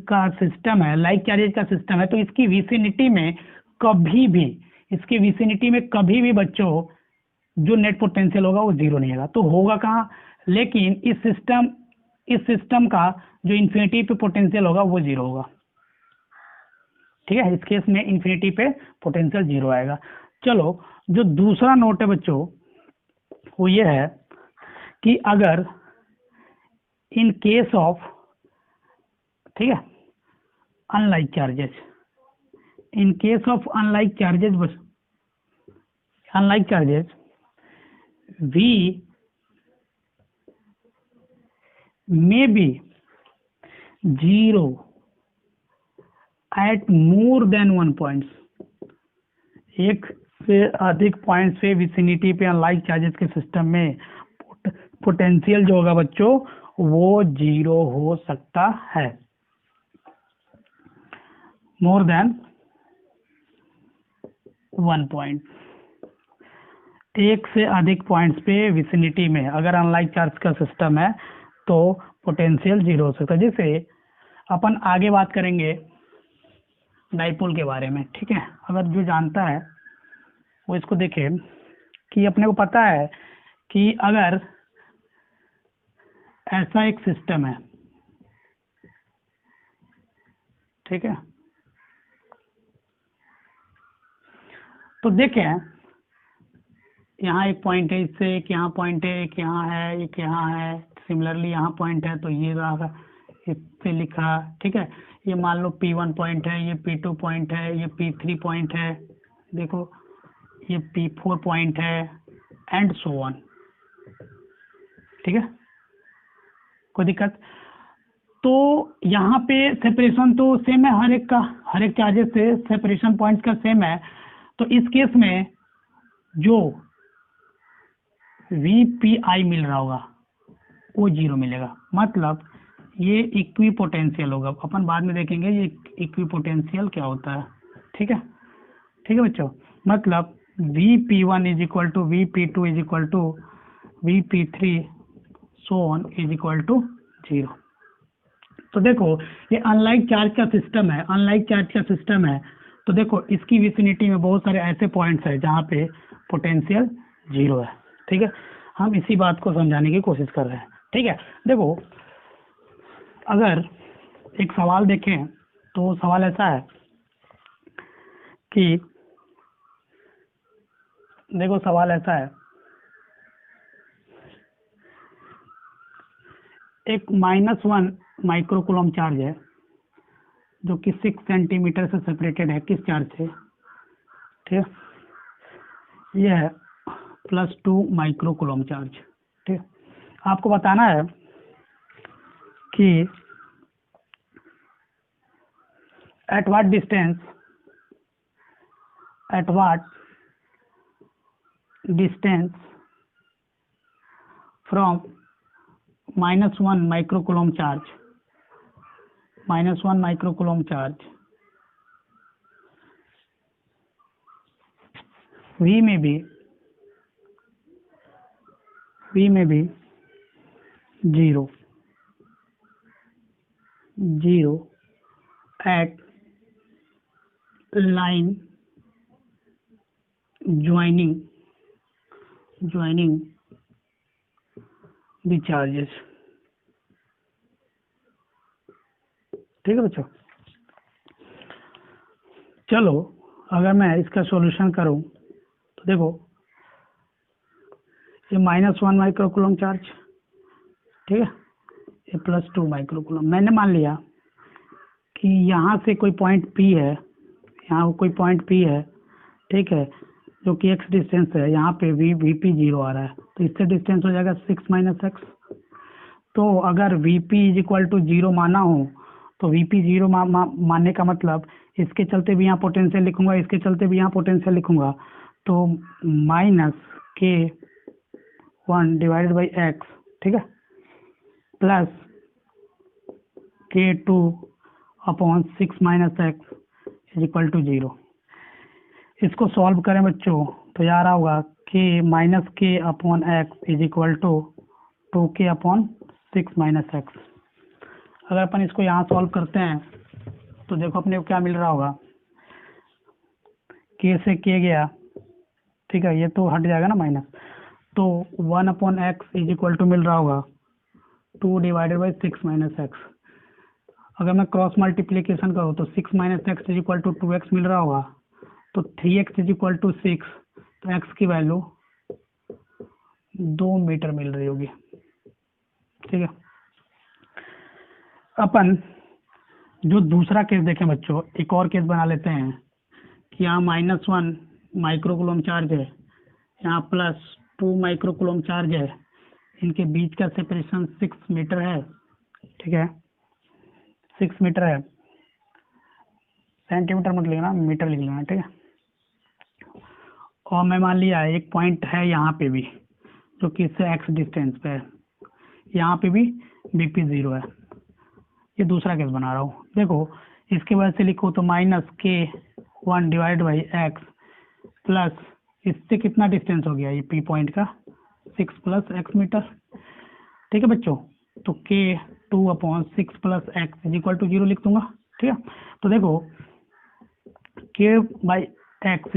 का सिस्टम है, लाइक चार्जेस का सिस्टम है, तो इसकी विसिनिटी में कभी भी, इसके विसिनिटी में कभी भी बच्चों जो नेट पोटेंशियल होगा वो जीरो नहीं होगा। तो होगा कहाँ, लेकिन इस सिस्टम का जो इन्फिनिटी पे पोटेंशियल होगा वो जीरो होगा। ठीक है, इस केस में इन्फिनिटी पे पोटेंशियल जीरो आएगा। चलो, जो दूसरा नोट है बच्चों वो ये है कि अगर इन केस ऑफ, ठीक है, unlike charges, in case of unlike charges V may be zero at more than one points, एक से अधिक पॉइंट से विसिनिटी पे अनलाइक चार्जेस के सिस्टम में पोटेंशियल जो होगा बच्चों वो जीरो हो सकता है, मोर देन वन पॉइंट। एक से अधिक पॉइंट्स पे विसिनिटी में अगर अनलाइक चार्ज का सिस्टम है तो पोटेंशियल जीरो हो सकता है। जैसे अपन आगे बात करेंगे डाइपोल के बारे में, ठीक है। अगर जो जानता है वो इसको देखे कि अपने को पता है कि अगर ऐसा एक सिस्टम है, ठीक है, तो देखें यहाँ एक पॉइंट है, इससे एक यहाँ पॉइंट है, एक यहाँ है, एक यहाँ है, सिमिलरली यहाँ पॉइंट है, तो ये रहा इस पे लिखा, ठीक है। ये मान लो P1 पॉइंट है, ये P2 पॉइंट है, ये P3 पॉइंट है, देखो ये P4 पॉइंट है एंड सो ऑन, ठीक है, कोई दिक्कत। तो यहाँ पे सेपरेशन तो सेम है, हर एक का, हर एक चार्जेस से सेपरेशन पॉइंट्स का सेम है। तो इस केस में जो VPI मिल रहा होगा वो जीरो मिलेगा, मतलब ये इक्वी पोटेंशियल होगा। अपन बाद में देखेंगे ये इक्वी पोटेंशियल क्या होता है, ठीक है, ठीक है बच्चों। मतलब VP1 is equal to VP2 is equal to VP3 so on is equal to zero. तो देखो ये अनलाइक चार्ज का सिस्टम है, अनलाइक चार्ज का सिस्टम है, तो देखो इसकी विसिनिटी में बहुत सारे ऐसे पॉइंट्स हैं जहाँ पे पोटेंशियल जीरो है, ठीक है। हम इसी बात को समझाने की कोशिश कर रहे हैं, ठीक है। देखो अगर एक सवाल देखें तो सवाल ऐसा है कि, देखो सवाल ऐसा है, एक -1 माइक्रोकूलम चार्ज है जो कि 6 सेंटीमीटर से सेपरेटेड है, किस चार्ज से, ठीक है, यह है +2 माइक्रोकूलम चार्ज, ठीक है। आपको बताना है कि at what distance from -1 microcoulomb charge V में भी zero at line joining the charges, ठीक है बच्चों। चलो अगर मैं इसका सॉल्यूशन करूं तो देखो ये -1 माइक्रोकूलम चार्ज, ठीक है, ये +2 माइक्रोकूलम। मैंने मान लिया कि यहाँ से कोई पॉइंट P है, यहाँ कोई पॉइंट P है, ठीक है, जो कि x डिस्टेंस है, यहाँ पे Vp 0 आ रहा है, तो इससे डिस्टेंस हो जाएगा 6 - x। तो अगर Vp = 0 माना हो तो Vp 0 मानने का मतलब इसके चलते भी यहाँ पोटेंशियल लिखूंगा, इसके चलते भी यहाँ पोटेंशियल लिखूंगा, तो -K1/x, ठीक है, प्लस K2/6 - x = 0। इसको सॉल्व करें बच्चों तो यार होगा K-K/x = 2K/6 - x। अगर अपन इसको यहाँ सॉल्व करते हैं तो देखो अपने को क्या मिल रहा होगा, K से K गया, ठीक है, ये तो हट जाएगा ना माइनस, तो 1/x मिल रहा होगा 2/6 - x। अगर मैं क्रॉस मल्टीप्लीकेशन करूँ तो 6 - x = 2x मिल रहा होगा, तो 3x = 6, तो x की वैल्यू 2 मीटर मिल रही होगी, ठीक है। अपन जो दूसरा केस देखें बच्चों, एक और केस बना लेते हैं कि यहाँ -1 माइक्रोकूलम चार्ज है, यहाँ +2 माइक्रोकूलम चार्ज है, इनके बीच का सेपरेशन 6 मीटर है, ठीक है, 6 मीटर है, सेंटीमीटर मत लिखना, मीटर लिख लेना, ठीक है। और मैं मान लिया एक पॉइंट है यहाँ पे भी जो कि इससे x डिस्टेंस पे है, यहाँ पे भी Vp 0 है। ये दूसरा केस बना रहा हूँ, देखो इसके वजह से लिखो तो -K1/x प्लस इससे कितना डिस्टेंस हो गया ये P पॉइंट का, 6 + x मीटर, ठीक है बच्चों। तो K2/6 + x = 0 लिख दूंगा, ठीक है। तो देखो K/x =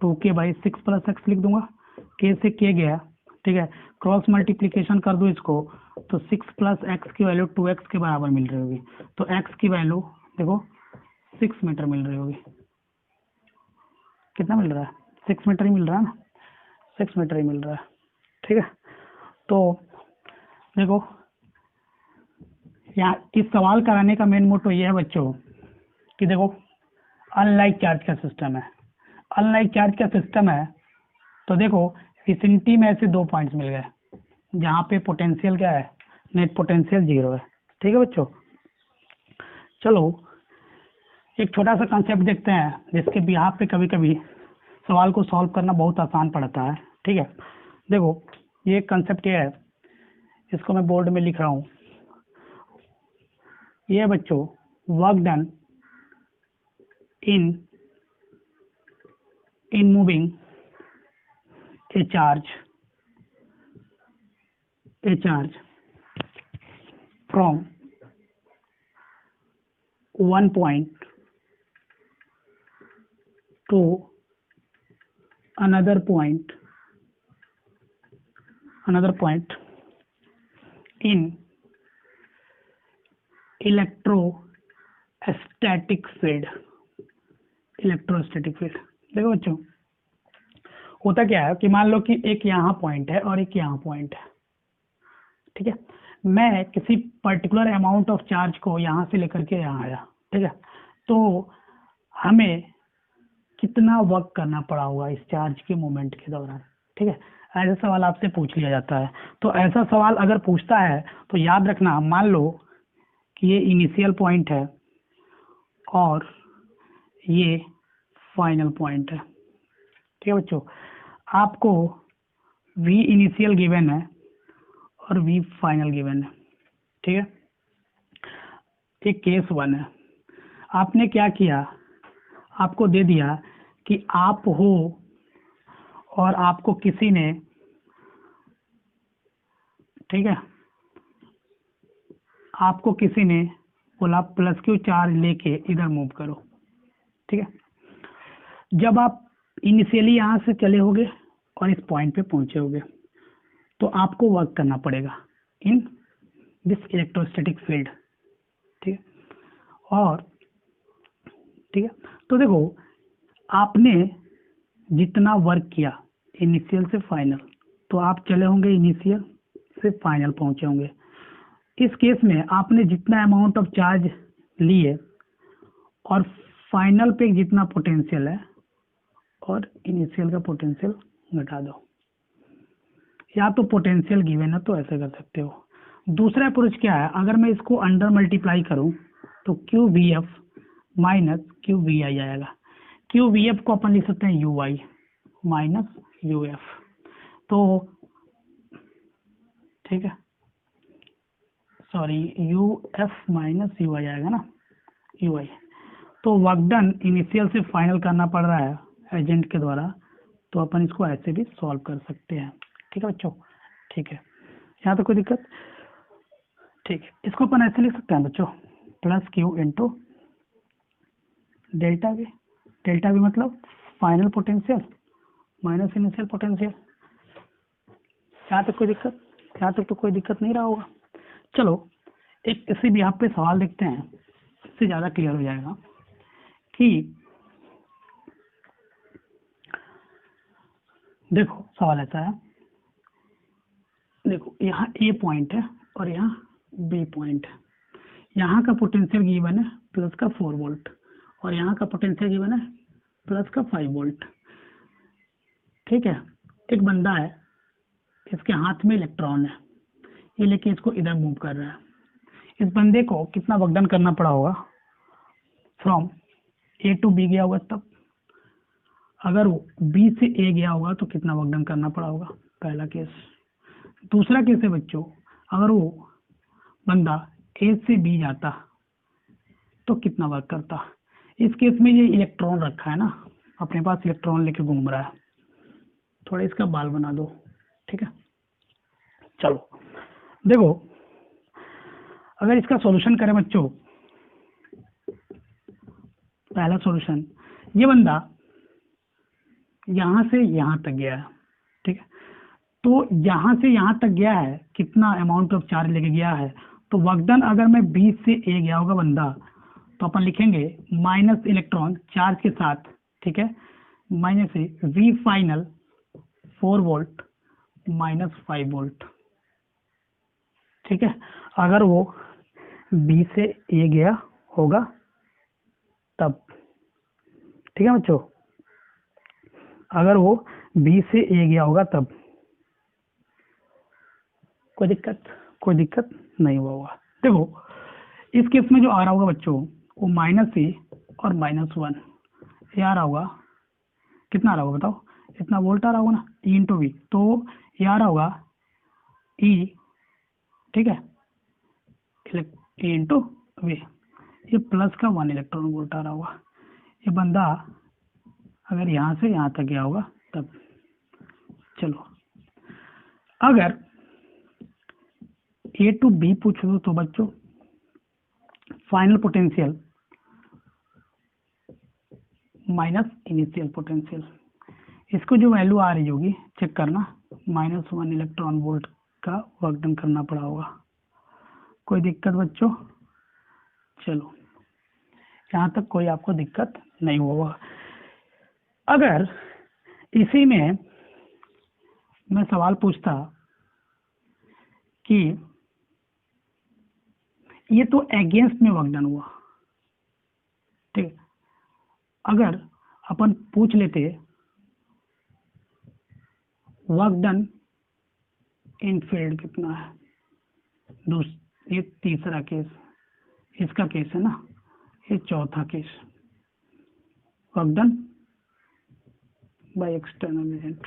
2K/6 + x लिख दूंगा, K से K गया, ठीक है, क्रॉस मल्टीप्लीकेशन कर दो इसको तो 6 + x की वैल्यू 2x के बराबर मिल रही होगी, तो x की वैल्यू देखो 6 मीटर मिल रही होगी। कितना मिल रहा है? 6 मीटर ही मिल रहा है ना, 6 मीटर ही मिल रहा है, ठीक है। तो देखो यहाँ इस सवाल कराने का मेन मोटो ये है बच्चों कि देखो अनलाइक चार्ज का सिस्टम है, अनलाइक चार्ज का सिस्टम है, तो देखो विसिनिटी में ऐसे 2 पॉइंट्स मिल गए जहाँ पे पोटेंशियल क्या है, नेट पोटेंशियल 0 है, ठीक है बच्चों। चलो एक छोटा सा कंसेप्ट देखते हैं जिसके बिहाफ पे कभी कभी सवाल को सॉल्व करना बहुत आसान पड़ता है, ठीक है। देखो ये कंसेप्ट ये है, इसको मैं बोर्ड में लिख रहा हूँ, ये बच्चों work done in moving a charge from one point to another point in electrostatic field. देखो बच्चों होता क्या है कि मान लो कि एक यहाँ पॉइंट है और एक यहाँ पॉइंट है, ठीक है। मैं किसी पर्टिकुलर अमाउंट ऑफ चार्ज को यहाँ से लेकर के यहाँ आया, ठीक है, तो हमें कितना वर्क करना पड़ा होगा इस चार्ज के मोमेंट के दौरान, ठीक है। ऐसा सवाल आपसे पूछ लिया जाता है, तो ऐसा सवाल अगर पूछता है तो याद रखना, मान लो कि ये इनिशियल पॉइंट है और ये फाइनल पॉइंट है, ठीक है बच्चों। आपको V इनिशियल गिवन है और V फाइनल गिवन है, ठीक है। एक केस 1 है, आपने क्या किया, आपको दे दिया कि आप हो और आपको किसी ने, ठीक है, आपको किसी ने बोला +Q चार्ज लेके इधर मूव करो, ठीक है। जब आप इनिशियली यहाँ से चले होगे और इस पॉइंट पे पहुंचे होगे तो आपको वर्क करना पड़ेगा इन दिस इलेक्ट्रोस्टैटिक फील्ड, ठीक है। और ठीक है, तो देखो आपने जितना वर्क किया इनिशियल से फाइनल, तो आप चले होंगे इनिशियल से फाइनल पहुंचे होंगे। इस केस में आपने जितना अमाउंट ऑफ चार्ज लिए और फाइनल पे जितना पोटेंशियल है और इनिशियल का पोटेंशियल घटा दो, या तो पोटेंशियल गिवन है तो ऐसे कर सकते हो। दूसरा अप्रोच क्या है, अगर मैं इसको अंडर मल्टीप्लाई करूं तो Q V F minus Q V I आएगा। क्यू वी एफ को अपन लिख सकते हैं U I minus U F, तो ठीक है, sorry U F minus U I आएगा ना, यू आई। तो वर्क डन इनिशियल से फाइनल करना पड़ रहा है एजेंट के द्वारा, तो अपन इसको ऐसे भी सॉल्व कर सकते हैं। ठीक है बच्चों, ठीक है, यहाँ तो कोई दिक्कत, ठीक है। इसको अपन ऐसे लिख सकते हैं बच्चों, plus Q into delta V. Delta V मतलब final potential minus initial potential. यहाँ तक कोई दिक्कत, यहाँ तक तो कोई दिक्कत नहीं रहा होगा। चलो एक इसी भी यहाँ पे सवाल देखते हैं, इससे ज़्यादा क्लियर हो जाएगा कि देखो सवाल ऐसा है, देखो यहाँ ए पॉइंट है और यहाँ बी पॉइंट है। यहाँ का पोटेंशियल गिवन है प्लस का 4 वोल्ट और यहाँ का पोटेंशियल गिवन है प्लस का 5 वोल्ट। ठीक है, एक बंदा है, इसके हाथ में इलेक्ट्रॉन है, ये लेके इसको इधर मूव कर रहा है। इस बंदे को कितना वर्क डन करना पड़ा होगा, फ्रॉम ए टू बी गया होगा तब, अगर वो बी से ए गया होगा तो कितना वर्क डन करना पड़ा होगा, पहला केस। दूसरा केस है बच्चों, अगर वो बंदा ए से बी जाता तो कितना वर्क करता। इस केस में ये इलेक्ट्रॉन रखा है ना, अपने पास इलेक्ट्रॉन लेके घूम रहा है, थोड़ा इसका बाल बना दो। ठीक है, चलो देखो अगर इसका सॉल्यूशन करें बच्चों, पहला सॉल्यूशन, ये बंदा यहां से यहां तक गया है। ठीक है, तो यहां से यहां तक गया है, कितना अमाउंट ऑफ चार्ज लेके गया है, तो वर्क डन अगर मैं बी से ए गया होगा बंदा, तो अपन लिखेंगे माइनस इलेक्ट्रॉन चार्ज के साथ, ठीक है, माइनस से V final 4 volt minus 5 volt. ठीक है, अगर वो बी से ए गया होगा तब। ठीक है बच्चों, अगर वो बी से ए गया होगा तब कोई दिक्कत नहीं हुआ होगा। देखो इस केस में जो आ रहा होगा बच्चों, वो माइनस ए और -1 ये आ रहा होगा, कितना आ रहा होगा बताओ, इतना वोल्ट आ रहा होगा ना, ई इंटू वी, तो ये आ रहा होगा ई, ठीक है, ई इंटू वी, ये प्लस का 1 इलेक्ट्रॉन वोल्ट आ रहा होगा। ये बंदा अगर यहाँ से यहाँ तक गया होगा तब। चलो अगर ए टू बी पूछ लो तो बच्चों final potential minus initial potential, इसको जो वैल्यू आ रही होगी चेक करना, -1 इलेक्ट्रॉन वोल्ट का वर्क डन करना पड़ा होगा। कोई दिक्कत बच्चों, चलो यहाँ तक कोई आपको दिक्कत नहीं होगा। अगर इसी में मैं सवाल पूछता कि ये तो अगेंस्ट में वर्क डन हुआ, ठीक, अगर अपन पूछ लेते वर्क डन इन फील्ड कितना है, ये तीसरा केस, इसका केस है ना, ये चौथा case, work done by external agent.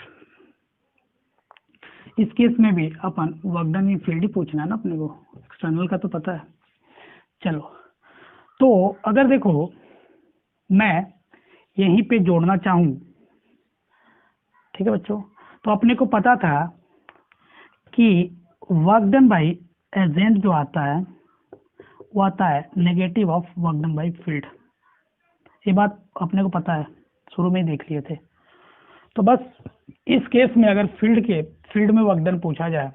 इस केस में भी अपन वर्क डन इन फील्ड ही पूछना है ना अपने को, एक्सटर्नल का तो पता है। चलो तो अगर देखो मैं यहीं पे जोड़ना चाहूं, ठीक है बच्चों, तो अपने को पता था कि वर्क डन बाय एजेंट जो आता है वो आता है negative of work done by field. ये बात अपने को पता है, शुरू में ही देख लिए थे। तो बस इस केस में अगर फील्ड में वर्क डन पूछा जाए,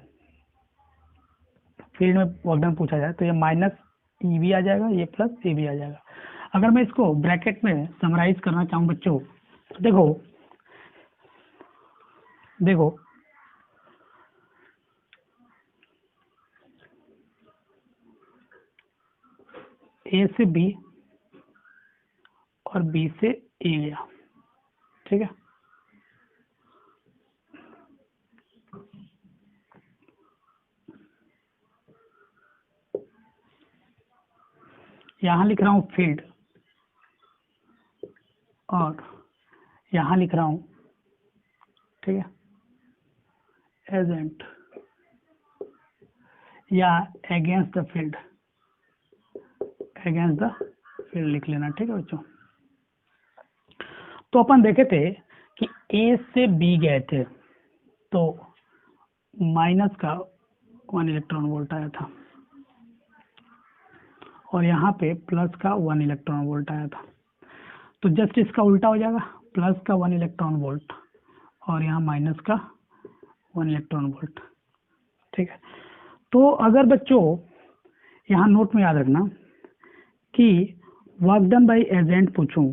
तो ये माइनस ई भी आ जाएगा, ये प्लस ए भी आ जाएगा। अगर मैं इसको ब्रैकेट में समराइज करना चाहूँ बच्चों, तो देखो ए से बी और बी से ए गया, ठीक है। यहां लिख रहा हूं फील्ड और यहां लिख रहा हूं, ठीक है, एजेंट या against the field, against the field लिख लेना, ठीक है बच्चों। तो अपन देखे थे कि ए से बी गए थे तो माइनस का 1 इलेक्ट्रॉन वोल्ट आया था और यहाँ पे प्लस का 1 इलेक्ट्रॉन वोल्ट आया था। तो जस्ट इसका उल्टा हो जाएगा, प्लस का 1 इलेक्ट्रॉन वोल्ट और यहाँ माइनस का 1 इलेक्ट्रॉन वोल्ट, ठीक है। तो अगर बच्चों यहाँ नोट में याद रखना कि वर्क डन बाय एजेंट पूछूं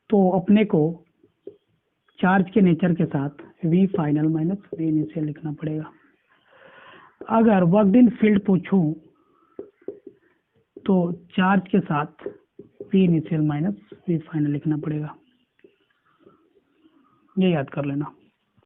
तो अपने को चार्ज के नेचर के साथ V final minus V initial लिखना पड़ेगा। अगर वर्क डन फील्ड पूछूं तो चार्ज के साथ V initial minus V final लिखना पड़ेगा, ये याद कर लेना।